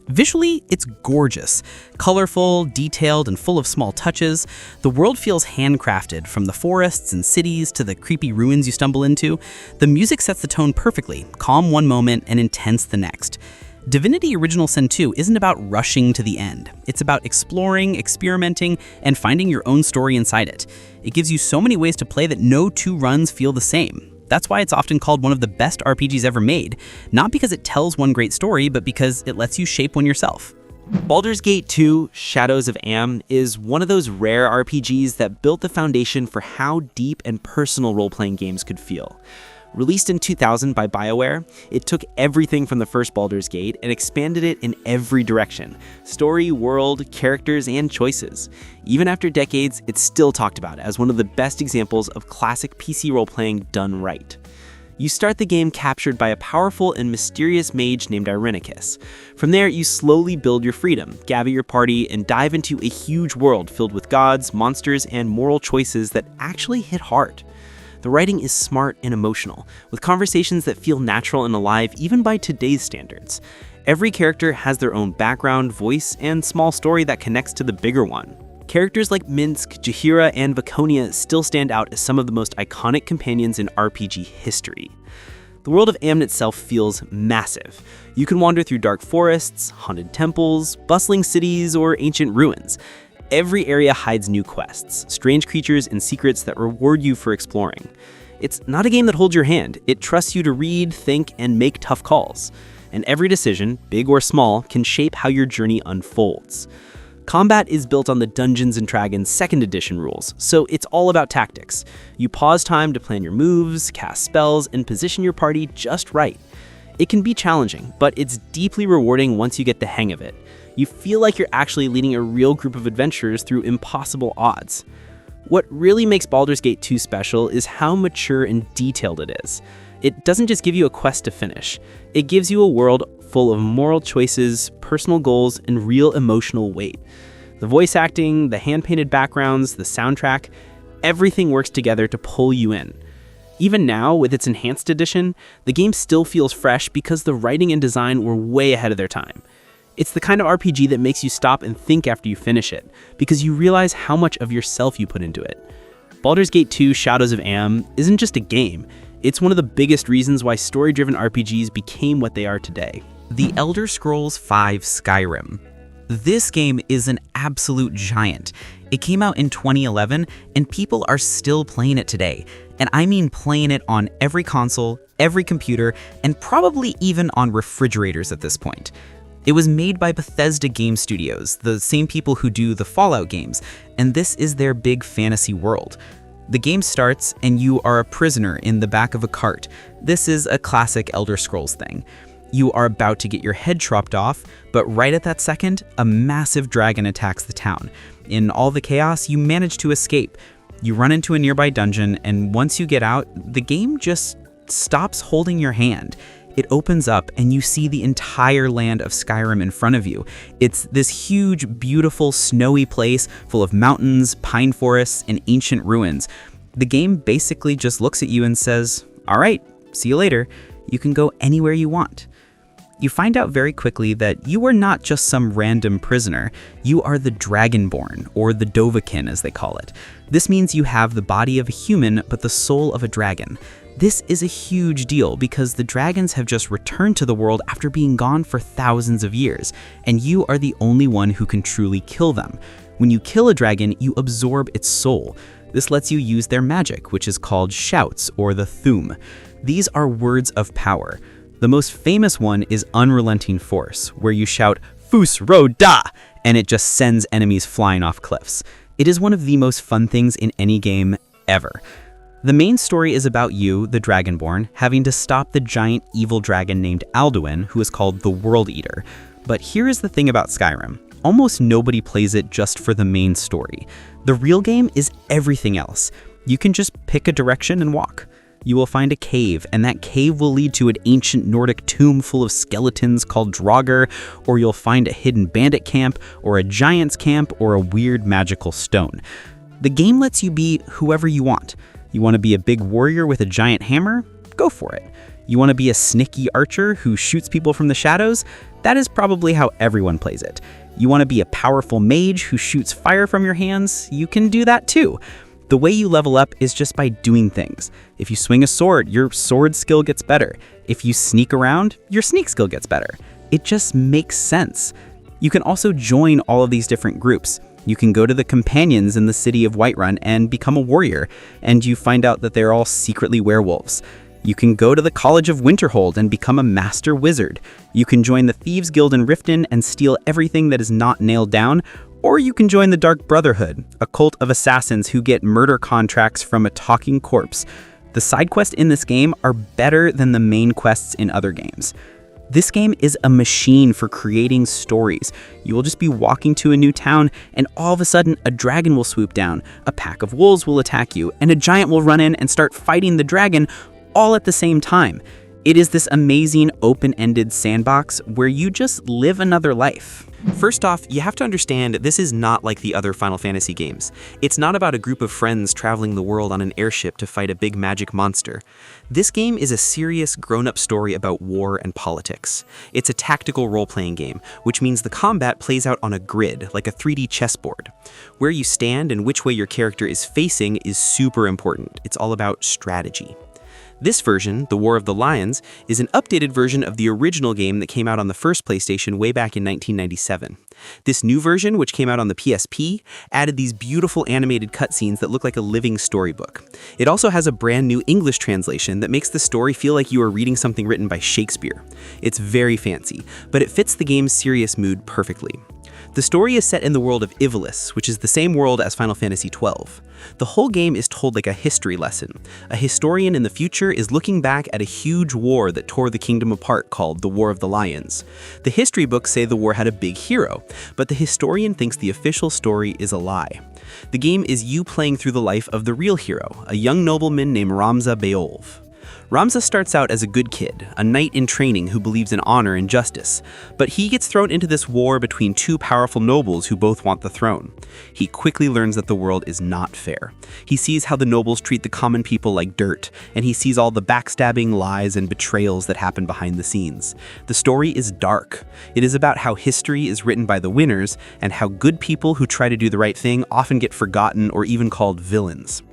Visually, it's gorgeous. Colorful, detailed, and full of small touches. The world feels handcrafted, from the forests and cities to the creepy ruins you stumble into. The music sets the tone perfectly, calm one moment and intense the next. Divinity Original Sin 2 isn't about rushing to the end. It's about exploring, experimenting, and finding your own story inside it. It gives you so many ways to play that no 2 runs feel the same. That's why it's often called one of the best RPGs ever made, not because it tells one great story, but because it lets you shape one yourself. Baldur's Gate 2: Shadows of Am is one of those rare RPGs that built the foundation for how deep and personal role-playing games could feel. Released in 2000 by BioWare, it took everything from the first Baldur's Gate and expanded it in every direction: story, world, characters, and choices. Even after decades, it's still talked about as one of the best examples of classic PC role-playing done right. You start the game captured by a powerful and mysterious mage named Irenicus. From there, you slowly build your freedom, gather your party, and dive into a huge world filled with gods, monsters, and moral choices that actually hit hard. The writing is smart and emotional, with conversations that feel natural and alive even by today's standards. Every character has their own background, voice, and small story that connects to the bigger one. Characters like Minsk, Jaheira, and Vaconia still stand out as some of the most iconic companions in RPG history. The world of Amn itself feels massive. You can wander through dark forests, haunted temples, bustling cities, or ancient ruins. Every area hides new quests, strange creatures, and secrets that reward you for exploring. It's not a game that holds your hand. It trusts you to read, think, and make tough calls. And every decision, big or small, can shape how your journey unfolds. Combat is built on the Dungeons & Dragons 2nd edition rules, so it's all about tactics. You pause time to plan your moves, cast spells, and position your party just right. It can be challenging, but it's deeply rewarding once you get the hang of it. You feel like you're actually leading a real group of adventurers through impossible odds. What really makes Baldur's Gate 2 special is how mature and detailed it is. It doesn't just give you a quest to finish. It gives you a world full of moral choices, personal goals, and real emotional weight. The voice acting, the hand-painted backgrounds, the soundtrack, everything works together to pull you in. Even now, with its enhanced edition, the game still feels fresh because the writing and design were way ahead of their time. It's the kind of RPG that makes you stop and think after you finish it, because you realize how much of yourself you put into it. Baldur's Gate 2: Shadows of Amn isn't just a game, it's one of the biggest reasons why story-driven RPGs became what they are today. The Elder Scrolls V Skyrim. This game is an absolute giant. It came out in 2011, and people are still playing it today. And I mean playing it on every console, every computer, and probably even on refrigerators at this point. It was made by Bethesda Game Studios, the same people who do the Fallout games, and this is their big fantasy world. The game starts, and you are a prisoner in the back of a cart. This is a classic Elder Scrolls thing. You are about to get your head chopped off, but right at that second, a massive dragon attacks the town. In all the chaos, you manage to escape. You run into a nearby dungeon, and once you get out, the game just stops holding your hand. It opens up, and you see the entire land of Skyrim in front of you. It's this huge, beautiful, snowy place full of mountains, pine forests, and ancient ruins. The game basically just looks at you and says, "All right, see you later. You can go anywhere you want." You find out very quickly that you are not just some random prisoner. You are the Dragonborn, or the Dovahkiin as they call it. This means you have the body of a human, but the soul of a dragon. This is a huge deal because the dragons have just returned to the world after being gone for thousands of years, and you are the only one who can truly kill them. When you kill a dragon, you absorb its soul. This lets you use their magic, which is called shouts, or the Thu'um. These are words of power. The most famous one is Unrelenting Force, where you shout, "Fus Ro Da!" and it just sends enemies flying off cliffs. It is one of the most fun things in any game ever. The main story is about you, the Dragonborn, having to stop the giant evil dragon named Alduin, who is called the World Eater. But here is the thing about Skyrim. Almost nobody plays it just for the main story. The real game is everything else. You can just pick a direction and walk. You will find a cave, and that cave will lead to an ancient Nordic tomb full of skeletons called Draugr, or you'll find a hidden bandit camp, or a giant's camp, or a weird magical stone. The game lets you be whoever you want. You want to be a big warrior with a giant hammer? Go for it. You want to be a sneaky archer who shoots people from the shadows? That is probably how everyone plays it. You want to be a powerful mage who shoots fire from your hands? You can do that too. The way you level up is just by doing things. If you swing a sword, your sword skill gets better. If you sneak around, your sneak skill gets better. It just makes sense. You can also join all of these different groups. You can go to the companions in the city of Whiterun and become a warrior, and you find out that they're all secretly werewolves. You can go to the College of Winterhold and become a master wizard. You can join the Thieves Guild in Riften and steal everything that is not nailed down, or you can join the Dark Brotherhood, a cult of assassins who get murder contracts from a talking corpse. The side quests in this game are better than the main quests in other games. This game is a machine for creating stories. You will just be walking to a new town, and all of a sudden, a dragon will swoop down, a pack of wolves will attack you, and a giant will run in and start fighting the dragon all at the same time. It is this amazing open-ended sandbox where you just live another life. First off, you have to understand this is not like the other Final Fantasy games. It's not about a group of friends traveling the world on an airship to fight a big magic monster. This game is a serious, grown-up story about war and politics. It's a tactical role-playing game, which means the combat plays out on a grid, like a 3D chessboard. Where you stand and which way your character is facing is super important. It's all about strategy. This version, The War of the Lions, is an updated version of the original game that came out on the first PlayStation way back in 1997. This new version, which came out on the PSP, added these beautiful animated cutscenes that look like a living storybook. It also has a brand new English translation that makes the story feel like you are reading something written by Shakespeare. It's very fancy, but it fits the game's serious mood perfectly. The story is set in the world of Ivalice, which is the same world as Final Fantasy XII. The whole game is told like a history lesson. A historian in the future is looking back at a huge war that tore the kingdom apart called the War of the Lions. The history books say the war had a big hero, but the historian thinks the official story is a lie. The game is you playing through the life of the real hero, a young nobleman named Ramza Beolv. Ramza starts out as a good kid, a knight in training who believes in honor and justice, but he gets thrown into this war between two powerful nobles who both want the throne. He quickly learns that the world is not fair. He sees how the nobles treat the common people like dirt, and he sees all the backstabbing, lies, and betrayals that happen behind the scenes. The story is dark. It is about how history is written by the winners, and how good people who try to do the right thing often get forgotten or even called villains.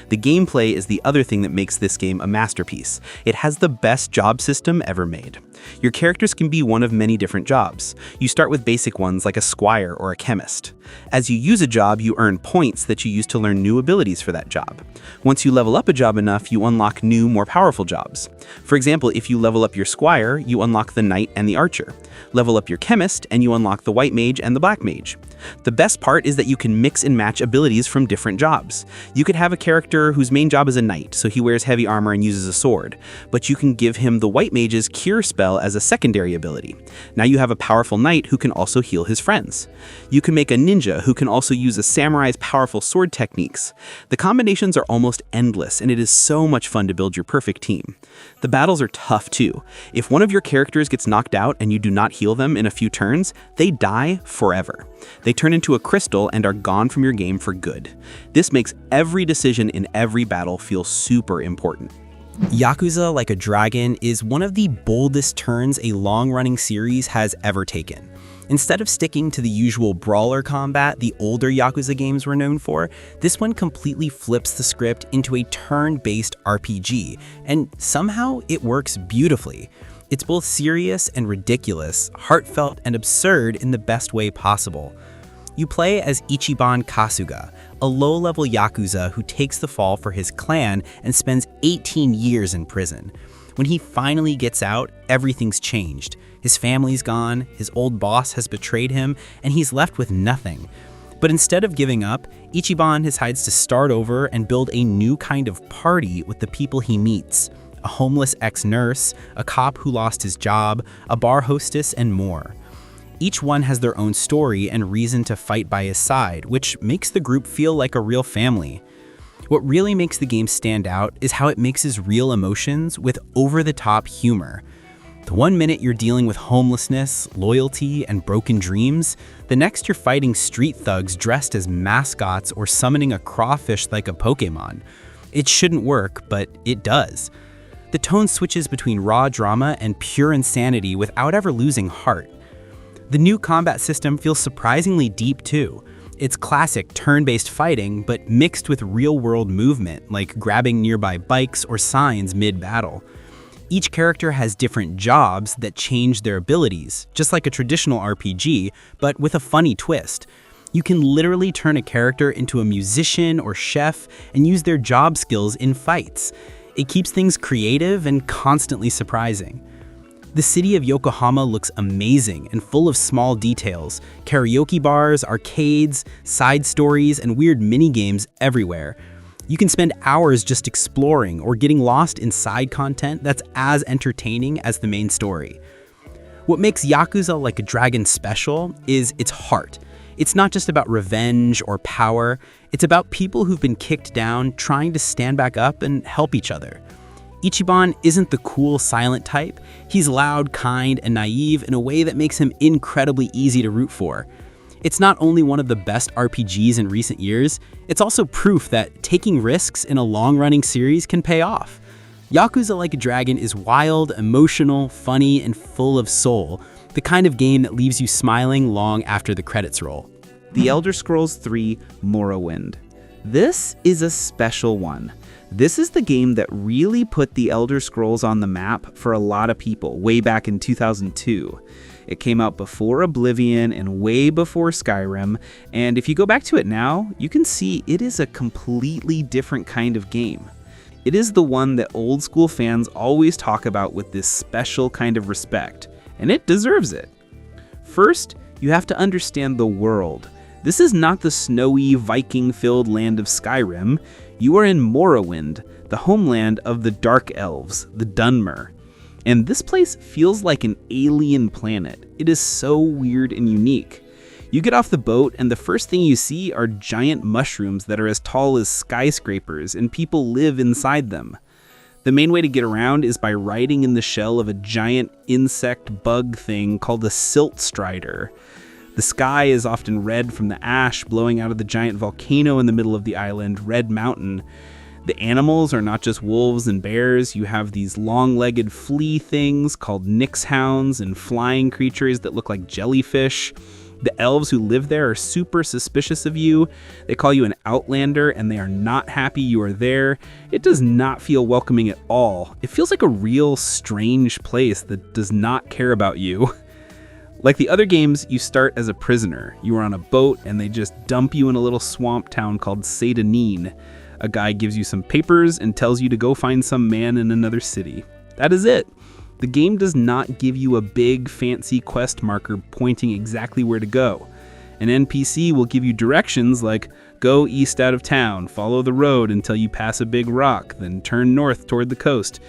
The gameplay is the other thing that makes this game a masterpiece. It has the best job system ever made. Your characters can be one of many different jobs. You start with basic ones like a squire or a chemist. As you use a job, you earn points that you use to learn new abilities for that job. Once you level up a job enough, you unlock new, more powerful jobs. For example, if you level up your squire, you unlock the knight and the archer. Level up your chemist, and you unlock the white mage and the black mage. The best part is that you can mix and match abilities from different jobs. You could have a character whose main job is a knight, so he wears heavy armor and uses a sword, but you can give him the white mage's cure spell as a secondary ability. Now you have a powerful knight who can also heal his friends. You can make a ninja who can also use a samurai's powerful sword techniques. The combinations are almost endless, and it is so much fun to build your perfect team. The battles are tough too. If one of your characters gets knocked out and you do not heal them in a few turns, they die forever. They turn into a crystal and are gone from your game for good. This makes every decision in every battle feel super important. Yakuza Like a Dragon is one of the boldest turns a long-running series has ever taken. Instead of sticking to the usual brawler combat the older Yakuza games were known for, this one completely flips the script into a turn-based RPG, and somehow it works beautifully. It's both serious and ridiculous, heartfelt and absurd in the best way possible. You play as Ichiban Kasuga, a low-level Yakuza who takes the fall for his clan and spends 18 years in prison. When he finally gets out, everything's changed. His family's gone, his old boss has betrayed him, and he's left with nothing. But instead of giving up, Ichiban decides to start over and build a new kind of party with the people he meets. A homeless ex-nurse, a cop who lost his job, a bar hostess, and more. Each one has their own story and reason to fight by his side, which makes the group feel like a real family. What really makes the game stand out is how it mixes real emotions with over-the-top humor. The one minute you're dealing with homelessness, loyalty, and broken dreams, the next you're fighting street thugs dressed as mascots or summoning a crawfish like a Pokémon. It shouldn't work, but it does. The tone switches between raw drama and pure insanity without ever losing heart. The new combat system feels surprisingly deep too. It's classic turn-based fighting, but mixed with real-world movement, like grabbing nearby bikes or signs mid-battle. Each character has different jobs that change their abilities, just like a traditional RPG, but with a funny twist. You can literally turn a character into a musician or chef and use their job skills in fights. It keeps things creative and constantly surprising. The city of Yokohama looks amazing and full of small details, karaoke bars, arcades, side stories, and weird mini-games everywhere. You can spend hours just exploring or getting lost in side content that's as entertaining as the main story. What makes Yakuza Like a Dragon special is its heart. It's not just about revenge or power, it's about people who've been kicked down trying to stand back up and help each other. Ichiban isn't the cool, silent type. He's loud, kind, and naive in a way that makes him incredibly easy to root for. It's not only one of the best RPGs in recent years, it's also proof that taking risks in a long-running series can pay off. Yakuza Like a Dragon is wild, emotional, funny, and full of soul, the kind of game that leaves you smiling long after the credits roll. The Elder Scrolls III: Morrowind. This is a special one. This is the game that really put the Elder Scrolls on the map for a lot of people way back in 2002. It came out before Oblivion and way before Skyrim, and if you go back to it now, you can see it is a completely different kind of game. It is the one that old school fans always talk about with this special kind of respect, and it deserves it. First, you have to understand the world. This is not the snowy, Viking-filled land of Skyrim. You are in Morrowind, the homeland of the Dark Elves, the Dunmer. And this place feels like an alien planet. It is so weird and unique. You get off the boat and the first thing you see are giant mushrooms that are as tall as skyscrapers, and people live inside them. The main way to get around is by riding in the shell of a giant insect bug thing called a silt strider. The sky is often red from the ash blowing out of the giant volcano in the middle of the island, Red Mountain. The animals are not just wolves and bears. You have these long-legged flea things called nixhounds and flying creatures that look like jellyfish. The elves who live there are super suspicious of you. They call you an outlander and they are not happy you are there. It does not feel welcoming at all. It feels like a real strange place that does not care about you. Like the other games, you start as a prisoner. You are on a boat and they just dump you in a little swamp town called Seyda-Neen. A guy gives you some papers and tells you to go find some man in another city. That is it. The game does not give you a big fancy quest marker pointing exactly where to go. An NPC will give you directions like, go east out of town, follow the road until you pass a big rock, then turn north toward the coast.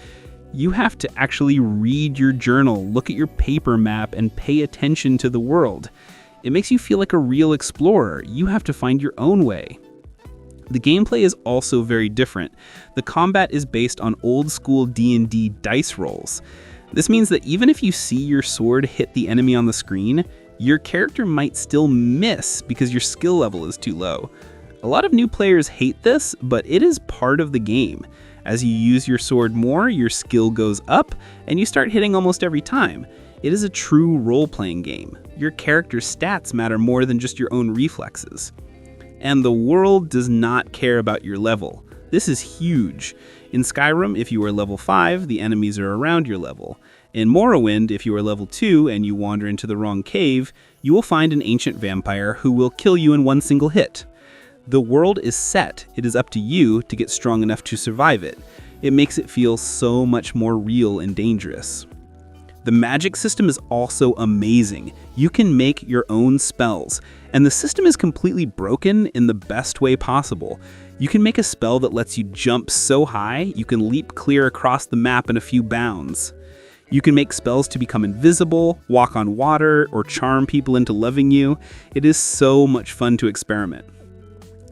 You have to actually read your journal, look at your paper map, and pay attention to the world. It makes you feel like a real explorer. You have to find your own way. The gameplay is also very different. The combat is based on old school D&D dice rolls. This means that even if you see your sword hit the enemy on the screen, your character might still miss because your skill level is too low. A lot of new players hate this, but it is part of the game. As you use your sword more, your skill goes up, and you start hitting almost every time. It is a true role-playing game. Your character's stats matter more than just your own reflexes. And the world does not care about your level. This is huge. In Skyrim, if you are level 5, the enemies are around your level. In Morrowind, if you are level 2 and you wander into the wrong cave, you will find an ancient vampire who will kill you in one single hit. The world is set. It is up to you to get strong enough to survive it. It makes it feel so much more real and dangerous. The magic system is also amazing. You can make your own spells, and the system is completely broken in the best way possible. You can make a spell that lets you jump so high, you can leap clear across the map in a few bounds. You can make spells to become invisible, walk on water, or charm people into loving you. It is so much fun to experiment.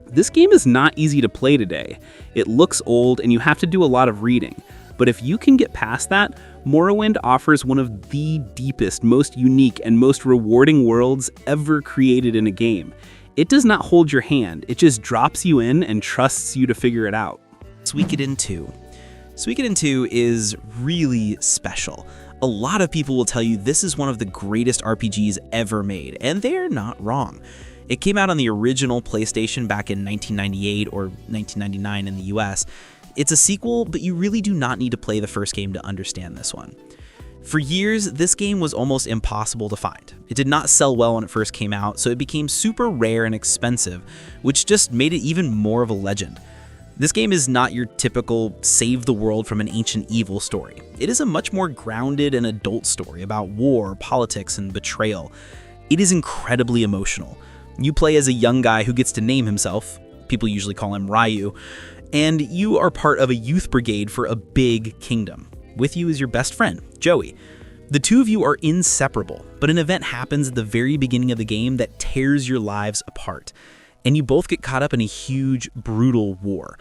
This game is not easy to play today. It looks old and you have to do a lot of reading. But if you can get past that, Morrowind offers one of the deepest, most unique, and most rewarding worlds ever created in a game. It does not hold your hand, it just drops you in and trusts you to figure it out. Suikoden 2. Suikoden 2 is really special. A lot of people will tell you this is one of the greatest RPGs ever made, and they're not wrong. It came out on the original PlayStation back in 1998 or 1999 in the US. It's a sequel, but you really do not need to play the first game to understand this one. For years, this game was almost impossible to find. It did not sell well when it first came out, so it became super rare and expensive, which just made it even more of a legend. This game is not your typical save the world from an ancient evil story. It is a much more grounded and adult story about war, politics, and betrayal. It is incredibly emotional. You play as a young guy who gets to name himself, people usually call him Ryu, and you are part of a youth brigade for a big kingdom. With you is your best friend, Joey. The two of you are inseparable, but an event happens at the very beginning of the game that tears your lives apart, and you both get caught up in a huge, brutal war.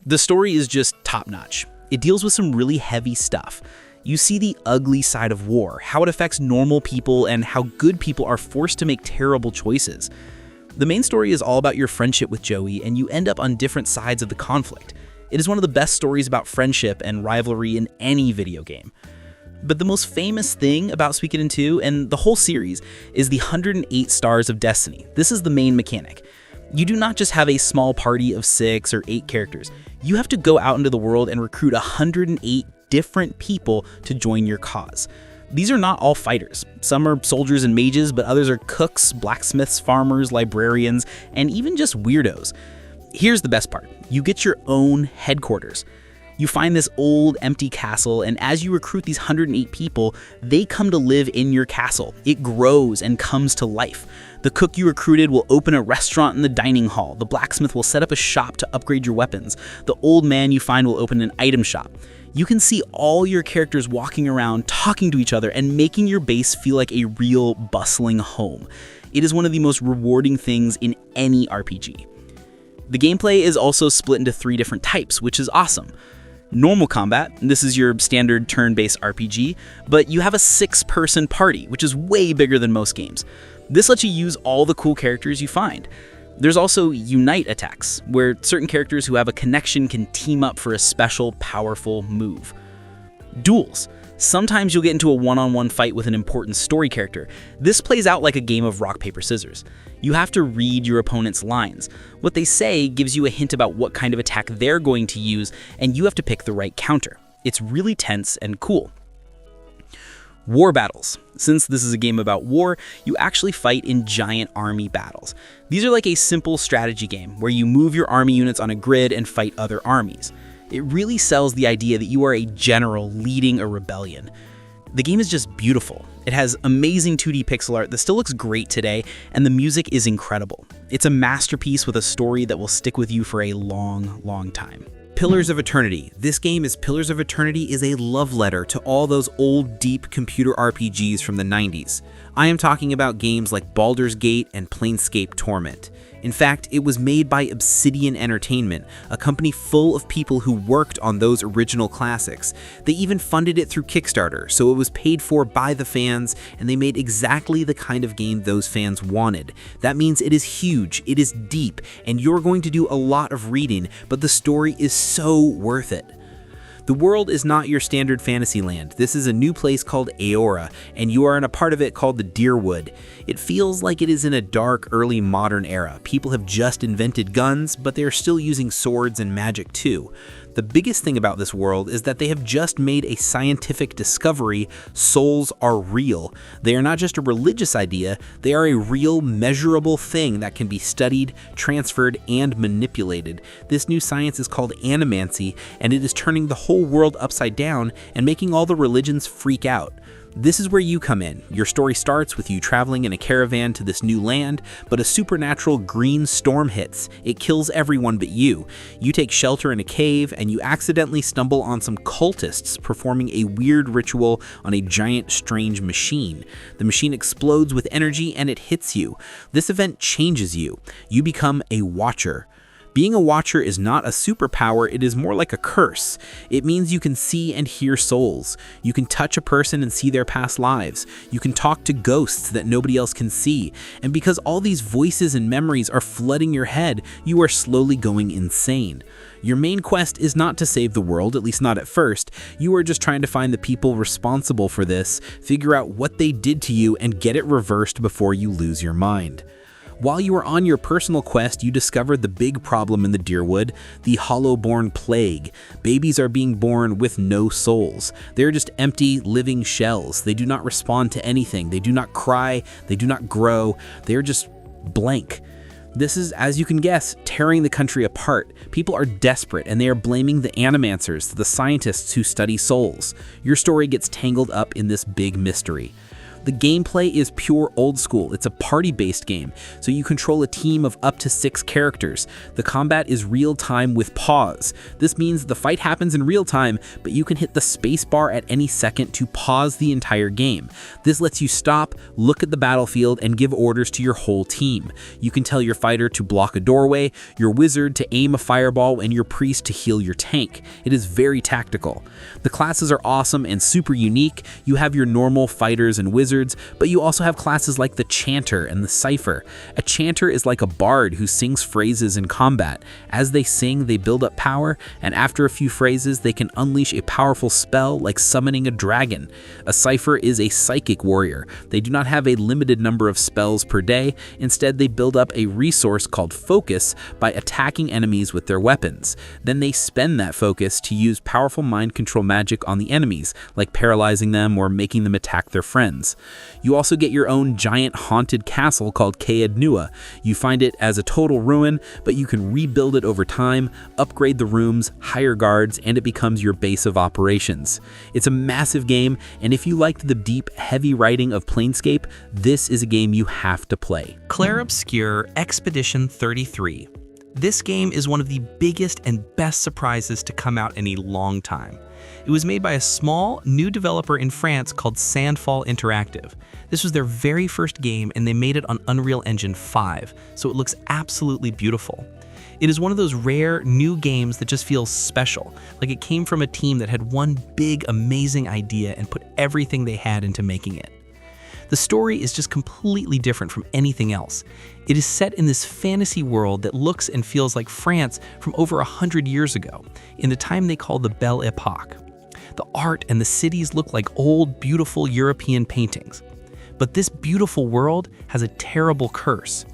The story is just top-notch. It deals with some really heavy stuff. You see the ugly side of war, how it affects normal people, and how good people are forced to make terrible choices. The main story is all about your friendship with Joey, and you end up on different sides of the conflict. It is one of the best stories about friendship and rivalry in any video game. But the most famous thing about Suikoden 2 and the whole series is the 108 Stars of Destiny. This is the main mechanic. You do not just have a small party of 6 or 8 characters. You have to go out into the world and recruit 108 different people to join your cause. These are not all fighters. Some are soldiers and mages, but others are cooks, blacksmiths, farmers, librarians, and even just weirdos. Here's the best part. You get your own headquarters. You find this old, empty castle, and as you recruit these 108 people, they come to live in your castle. It grows and comes to life. The cook you recruited will open a restaurant in the dining hall. The blacksmith will set up a shop to upgrade your weapons. The old man you find will open an item shop. You can see all your characters walking around, talking to each other, and making your base feel like a real, bustling home. It is one of the most rewarding things in any RPG. The gameplay is also split into 3 different types, which is awesome. Normal combat, this is your standard turn-based RPG, but you have a 6-person party, which is way bigger than most games. This lets you use all the cool characters you find. There's also Unite attacks, where certain characters who have a connection can team up for a special, powerful move. Duels. Sometimes you'll get into a one-on-one fight with an important story character. This plays out like a game of rock, paper, scissors. You have to read your opponent's lines. What they say gives you a hint about what kind of attack they're going to use, and you have to pick the right counter. It's really tense and cool. War battles. Since this is a game about war, you actually fight in giant army battles. These are like a simple strategy game where you move your army units on a grid and fight other armies. It really sells the idea that you are a general leading a rebellion. The game is just beautiful. It has amazing 2D pixel art that still looks great today, and the music is incredible. It's a masterpiece with a story that will stick with you for a long, long time. Pillars of Eternity. This game Pillars of Eternity is a love letter to all those old, deep computer RPGs from the 90s. I am talking about games like Baldur's Gate and Planescape Torment. In fact, it was made by Obsidian Entertainment, a company full of people who worked on those original classics. They even funded it through Kickstarter, so it was paid for by the fans, and they made exactly the kind of game those fans wanted. That means it is huge, it is deep, and you're going to do a lot of reading, but the story is so worth it. The world is not your standard fantasy land. This is a new place called Aora, and you are in a part of it called the Dyrwood. It feels like it is in a dark, early modern era. People have just invented guns, but they are still using swords and magic too. The biggest thing about this world is that they have just made a scientific discovery: souls are real. They are not just a religious idea, they are a real, measurable thing that can be studied, transferred, and manipulated. This new science is called animancy, and it is turning the whole world upside down and making all the religions freak out. This is where you come in. Your story starts with you traveling in a caravan to this new land, but a supernatural green storm hits. It kills everyone but you. You take shelter in a cave, and you accidentally stumble on some cultists performing a weird ritual on a giant, strange machine. The machine explodes with energy, and it hits you. This event changes you. You become a Watcher. Being a Watcher is not a superpower, it is more like a curse. It means you can see and hear souls. You can touch a person and see their past lives. You can talk to ghosts that nobody else can see. And because all these voices and memories are flooding your head, you are slowly going insane. Your main quest is not to save the world, at least not at first. You are just trying to find the people responsible for this, figure out what they did to you, and get it reversed before you lose your mind. While you are on your personal quest, you discover the big problem in the Dyrwood, the Hollowborn Plague. Babies are being born with no souls. They are just empty, living shells. They do not respond to anything. They do not cry. They do not grow. They are just blank. This is, as you can guess, tearing the country apart. People are desperate, and they are blaming the animancers, the scientists who study souls. Your story gets tangled up in this big mystery. The gameplay is pure old school. It's a party-based game, so you control a team of up to 6 characters. The combat is real-time with pause. This means the fight happens in real time, but you can hit the space bar at any second to pause the entire game. This lets you stop, look at the battlefield, and give orders to your whole team. You can tell your fighter to block a doorway, your wizard to aim a fireball, and your priest to heal your tank. It is very tactical. The classes are awesome and super unique. You have your normal fighters and wizards, but you also have classes like the Chanter and the Cypher. A Chanter is like a bard who sings phrases in combat. As they sing, they build up power, and after a few phrases, they can unleash a powerful spell like summoning a dragon. A Cypher is a psychic warrior. They do not have a limited number of spells per day. Instead, they build up a resource called focus by attacking enemies with their weapons. Then they spend that focus to use powerful mind control magic on the enemies, like paralyzing them or making them attack their friends. You also get your own giant haunted castle called Caed Nua. You find it as a total ruin, but you can rebuild it over time, upgrade the rooms, hire guards, and it becomes your base of operations. It's a massive game, and if you liked the deep, heavy writing of Planescape, this is a game you have to play. Clair Obscur Expedition 33. This game is one of the biggest and best surprises to come out in a long time. It was made by a small, new developer in France called Sandfall Interactive. This was their very first game, and they made it on Unreal Engine 5, so it looks absolutely beautiful. It is one of those rare, new games that just feels special, like it came from a team that had one big, amazing idea and put everything they had into making it. The story is just completely different from anything else. It is set in this fantasy world that looks and feels like France from over 100 years ago, in the time they call the Belle Epoque. The art and the cities look like old, beautiful European paintings. But this beautiful world has a terrible curse.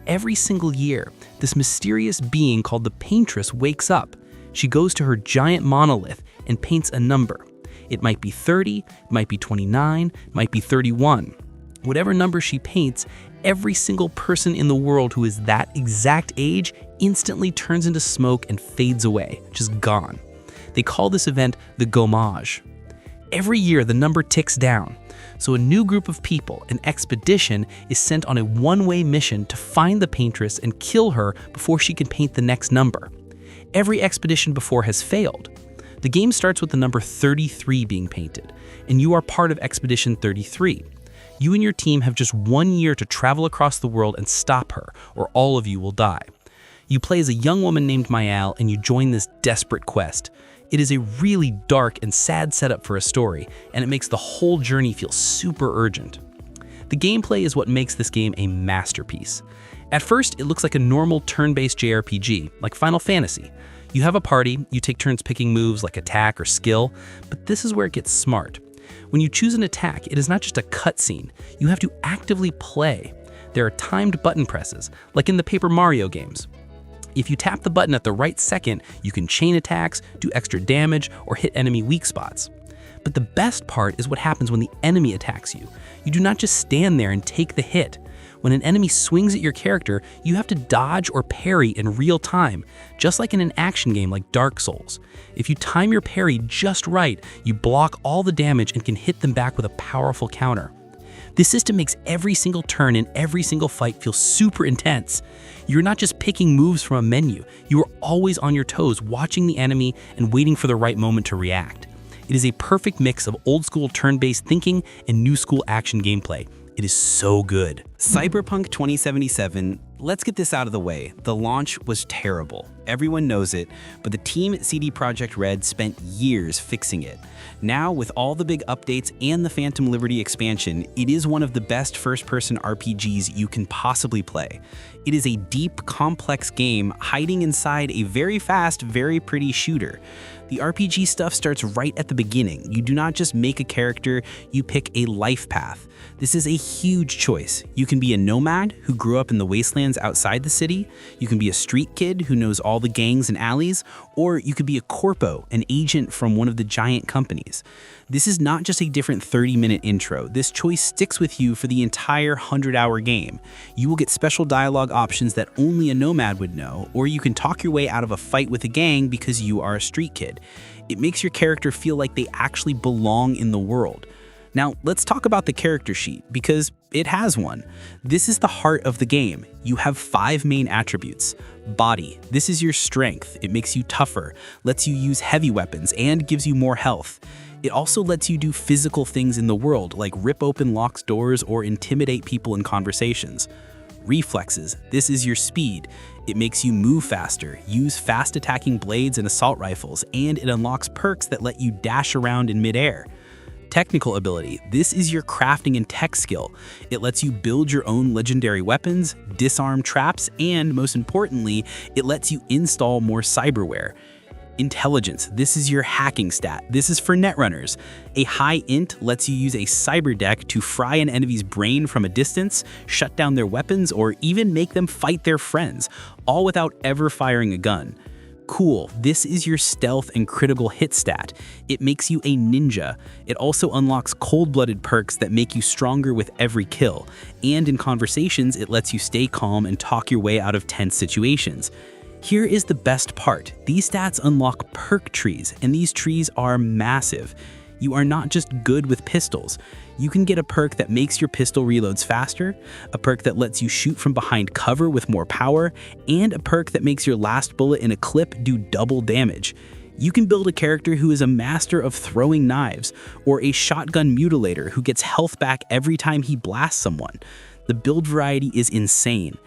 Every single year, this mysterious being called the Paintress wakes up. She goes to her giant monolith and paints a number. It might be 30, it might be 29, it might be 31. Whatever number she paints, every single person in the world who is that exact age instantly turns into smoke and fades away, just gone. They call this event the Gommage. Every year, the number ticks down. So a new group of people, an expedition, is sent on a one-way mission to find the Paintress and kill her before she can paint the next number. Every expedition before has failed. The game starts with the number 33 being painted, and you are part of Expedition 33. You and your team have just 1 year to travel across the world and stop her, or all of you will die. You play as a young woman named Mayal, and you join this desperate quest. It is a really dark and sad setup for a story, and it makes the whole journey feel super urgent. The gameplay is what makes this game a masterpiece. At first, it looks like a normal turn-based JRPG, like Final Fantasy. You have a party, you take turns picking moves like attack or skill, but this is where it gets smart. When you choose an attack, it is not just a cutscene. You have to actively play. There are timed button presses, like in the Paper Mario games. If you tap the button at the right second, you can chain attacks, do extra damage, or hit enemy weak spots. But the best part is what happens when the enemy attacks you. You do not just stand there and take the hit. When an enemy swings at your character, you have to dodge or parry in real time, just like in an action game like Dark Souls. If you time your parry just right, you block all the damage and can hit them back with a powerful counter. This system makes every single turn and every single fight feel super intense. You're not just picking moves from a menu, you are always on your toes, watching the enemy and waiting for the right moment to react. It is a perfect mix of old school turn-based thinking and new school action gameplay. It is so good. Cyberpunk 2077, let's get this out of the way. The launch was terrible. Everyone knows it, but the team at CD Projekt Red spent years fixing it. Now, with all the big updates and the Phantom Liberty expansion, it is one of the best first-person RPGs you can possibly play. It is a deep, complex game hiding inside a very fast, very pretty shooter. The RPG stuff starts right at the beginning. You do not just make a character, you pick a life path. This is a huge choice. You can be a nomad who grew up in the wastelands outside the city, you can be a street kid who knows all the gangs and alleys, or you could be a corpo, an agent from one of the giant companies. This is not just a different 30-minute intro. This choice sticks with you for the entire 100-hour game. You will get special dialogue options that only a nomad would know, or you can talk your way out of a fight with a gang because you are a street kid. It makes your character feel like they actually belong in the world. Now, let's talk about the character sheet, because it has one. This is the heart of the game. You have 5 main attributes. Body. This is your strength. It makes you tougher, lets you use heavy weapons, and gives you more health. It also lets you do physical things in the world, like rip open locked doors or intimidate people in conversations. Reflexes. This is your speed. It makes you move faster, use fast attacking blades and assault rifles, and it unlocks perks that let you dash around in midair. Technical ability. This is your crafting and tech skill. It lets you build your own legendary weapons, disarm traps, and most importantly, it lets you install more cyberware. Intelligence. This is your hacking stat. This is for netrunners. A high int lets you use a cyber deck to fry an enemy's brain from a distance, shut down their weapons, or even make them fight their friends, all without ever firing a gun. Cool. This is your stealth and critical hit stat. It makes you a ninja. It also unlocks cold-blooded perks that make you stronger with every kill. And in conversations, it lets you stay calm and talk your way out of tense situations. Here is the best part. These stats unlock perk trees, and these trees are massive. You are not just good with pistols. You can get a perk that makes your pistol reloads faster, a perk that lets you shoot from behind cover with more power, and a perk that makes your last bullet in a clip do double damage. You can build a character who is a master of throwing knives, or a shotgun mutilator who gets health back every time he blasts someone. The build variety is insane.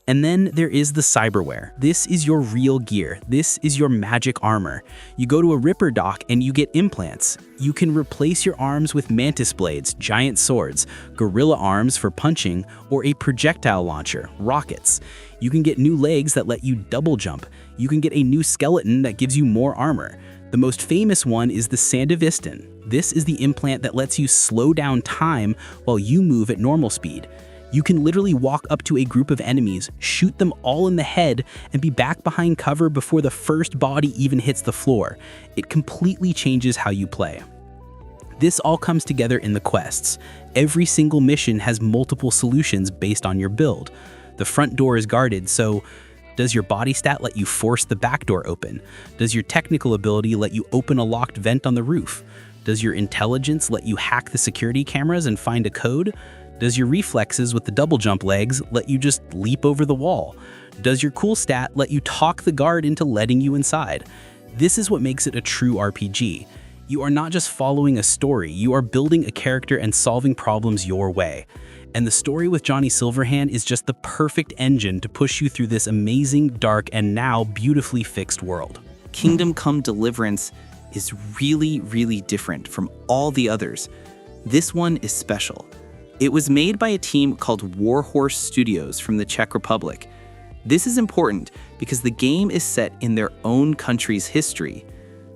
And then there is the cyberware. This is your real gear. This is your magic armor. You go to a Ripper dock and you get implants. You can replace your arms with mantis blades, giant swords, gorilla arms for punching, or a projectile launcher, rockets. You can get new legs that let you double jump. You can get a new skeleton that gives you more armor. The most famous one is the Sandevistan. This is the implant that lets you slow down time while you move at normal speed. You can literally walk up to a group of enemies, shoot them all in the head, and be back behind cover before the first body even hits the floor. It completely changes how you play. This all comes together in the quests. Every single mission has multiple solutions based on your build. The front door is guarded, so does your body stat let you force the back door open? Does your technical ability let you open a locked vent on the roof? Does your intelligence let you hack the security cameras and find a code? Does your reflexes with the double jump legs let you just leap over the wall? Does your cool stat let you talk the guard into letting you inside? This is what makes it a true RPG. You are not just following a story, you are building a character and solving problems your way. And the story with Johnny Silverhand is just the perfect engine to push you through this amazing, dark, and now beautifully fixed world. Kingdom Come Deliverance is really, really different from all the others. This one is special. It was made by a team called Warhorse Studios from the Czech Republic. This is important because the game is set in their own country's history.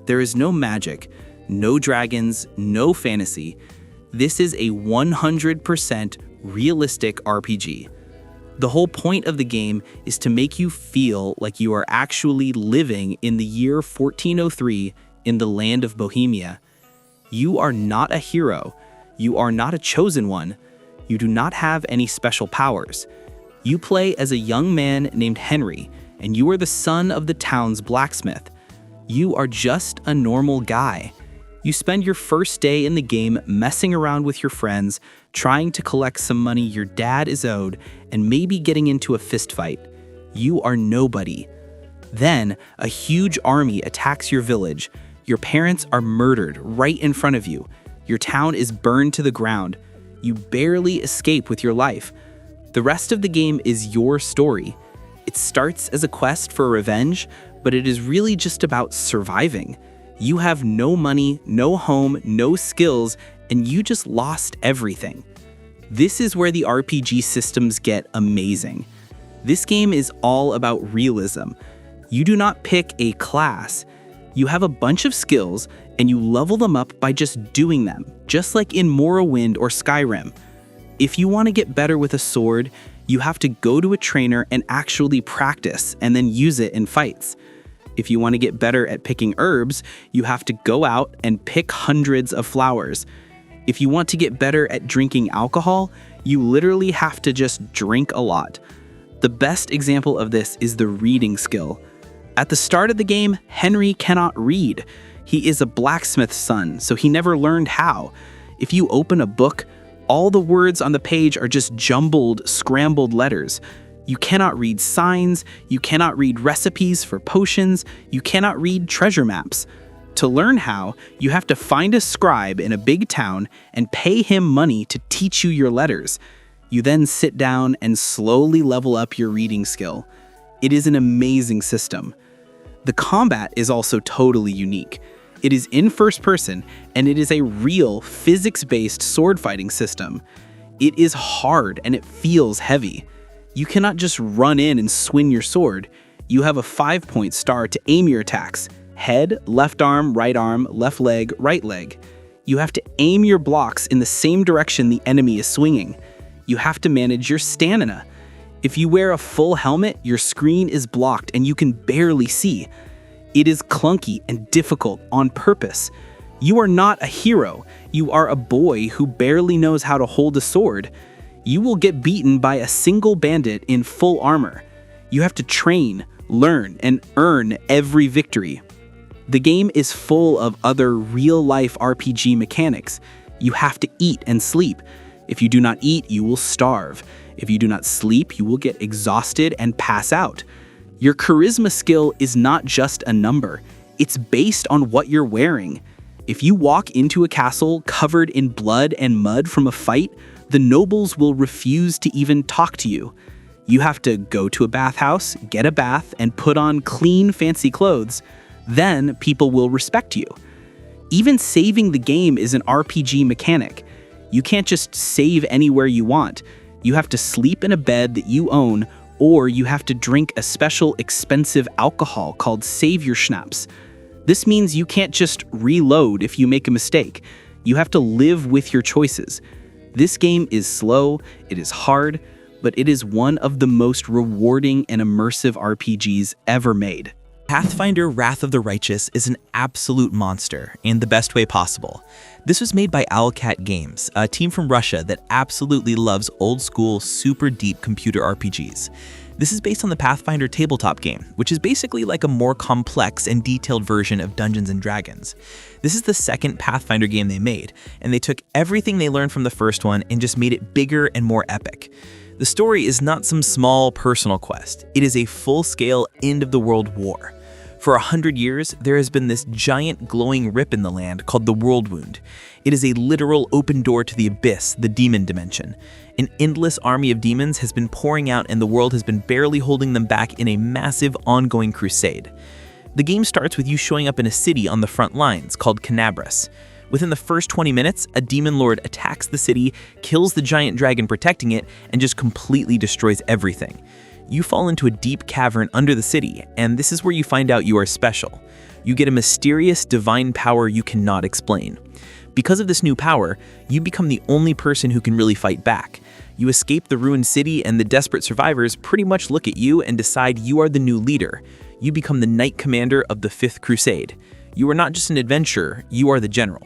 There is no magic, no dragons, no fantasy. This is a 100% realistic RPG. The whole point of the game is to make you feel like you are actually living in the year 1403 in the land of Bohemia. You are not a hero. You are not a chosen one. You do not have any special powers. You play as a young man named Henry, and you are the son of the town's blacksmith. You are just a normal guy. You spend your first day in the game messing around with your friends, trying to collect some money your dad is owed, and maybe getting into a fistfight. You are nobody. Then, a huge army attacks your village. Your parents are murdered right in front of you. Your town is burned to the ground. You barely escape with your life. The rest of the game is your story. It starts as a quest for revenge, but it is really just about surviving. You have no money, no home, no skills, and you just lost everything. This is where the RPG systems get amazing. This game is all about realism. You do not pick a class. You have a bunch of skills, and you level them up by just doing them, just like in Morrowind or Skyrim. If you want to get better with a sword, you have to go to a trainer and actually practice and then use it in fights. If you want to get better at picking herbs, you have to go out and pick hundreds of flowers. If you want to get better at drinking alcohol, you literally have to just drink a lot. The best example of this is the reading skill. At the start of the game, Henry cannot read. He is a blacksmith's son, so he never learned how. If you open a book, all the words on the page are just jumbled, scrambled letters. You cannot read signs, you cannot read recipes for potions, you cannot read treasure maps. To learn how, you have to find a scribe in a big town and pay him money to teach you your letters. You then sit down and slowly level up your reading skill. It is an amazing system. The combat is also totally unique. It is in first person, and it is a real physics-based sword fighting system. It is hard and it feels heavy. You cannot just run in and swing your sword. You have a 5-point star to aim your attacks. Head, left arm, left leg, right leg. You have to aim your blocks in the same direction the enemy is swinging. You have to manage your stamina. If you wear a full helmet, your screen is blocked and you can barely see. It is clunky and difficult on purpose. You are not a hero. You are a boy who barely knows how to hold a sword. You will get beaten by a single bandit in full armor. You have to train, learn, and earn every victory. The game is full of other real-life RPG mechanics. You have to eat and sleep. If you do not eat, you will starve. If you do not sleep, you will get exhausted and pass out. Your charisma skill is not just a number. It's based on what you're wearing. If you walk into a castle covered in blood and mud from a fight, the nobles will refuse to even talk to you. You have to go to a bathhouse, get a bath, and put on clean, fancy clothes. Then people will respect you. Even saving the game is an RPG mechanic. You can't just save anywhere you want. You have to sleep in a bed that you own, or you have to drink a special expensive alcohol called Savior Schnapps. This means you can't just reload if you make a mistake. You have to live with your choices. This game is slow, it is hard, but it is one of the most rewarding and immersive RPGs ever made. Pathfinder Wrath of the Righteous is an absolute monster in the best way possible. This was made by Owlcat Games, a team from Russia that absolutely loves old-school, super deep computer RPGs. This is based on the Pathfinder tabletop game, which is basically like a more complex and detailed version of Dungeons & Dragons. This is the second Pathfinder game they made, and they took everything they learned from the first one and just made it bigger and more epic. The story is not some small personal quest. It is a full-scale end-of-the-world war. For 100 years, there has been this giant glowing rip in the land called the World Wound. It is a literal open door to the abyss, the demon dimension. An endless army of demons has been pouring out and the world has been barely holding them back in a massive ongoing crusade. The game starts with you showing up in a city on the front lines called Canabras. Within the first 20 minutes, a demon lord attacks the city, kills the giant dragon protecting it, and just completely destroys everything. You fall into a deep cavern under the city, and this is where you find out you are special. You get a mysterious divine power you cannot explain. Because of this new power, you become the only person who can really fight back. You escape the ruined city, and the desperate survivors pretty much look at you and decide you are the new leader. You become the Knight Commander of the Fifth Crusade. You are not just an adventurer, you are the general.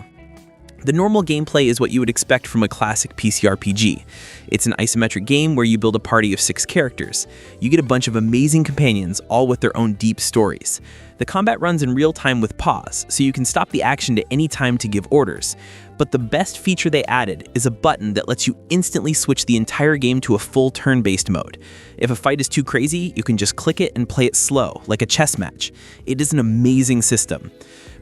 The normal gameplay is what you would expect from a classic PC RPG. It's an isometric game where you build a party of 6 characters. You get a bunch of amazing companions, all with their own deep stories. The combat runs in real time with pause, so you can stop the action at any time to give orders. But the best feature they added is a button that lets you instantly switch the entire game to a full turn-based mode. If a fight is too crazy, you can just click it and play it slow, like a chess match. It is an amazing system.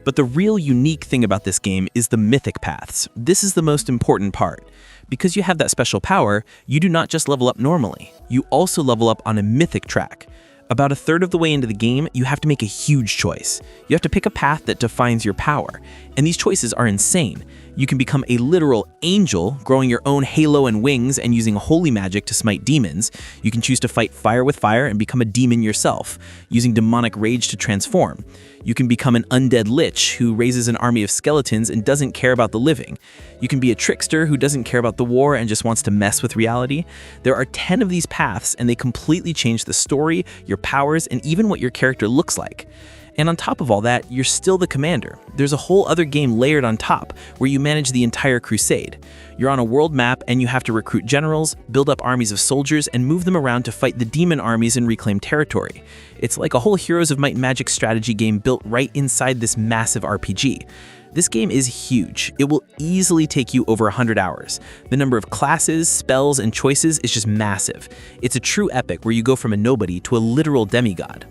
But the real unique thing about this game is the mythic paths. This is the most important part. Because you have that special power, you do not just level up normally. You also level up on a mythic track. About a third of the way into the game, you have to make a huge choice. You have to pick a path that defines your power, and these choices are insane. You can become a literal angel, growing your own halo and wings and using holy magic to smite demons. You can choose to fight fire with fire and become a demon yourself, using demonic rage to transform. You can become an undead lich who raises an army of skeletons and doesn't care about the living. You can be a trickster who doesn't care about the war and just wants to mess with reality. There are 10 of these paths, and they completely change the story, your powers, and even what your character looks like. And on top of all that, you're still the commander. There's a whole other game layered on top where you manage the entire crusade. You're on a world map and you have to recruit generals, build up armies of soldiers, and move them around to fight the demon armies and reclaim territory. It's like a whole Heroes of Might and Magic strategy game built right inside this massive RPG. This game is huge. It will easily take you over 100 hours. The number of classes, spells, and choices is just massive. It's a true epic where you go from a nobody to a literal demigod.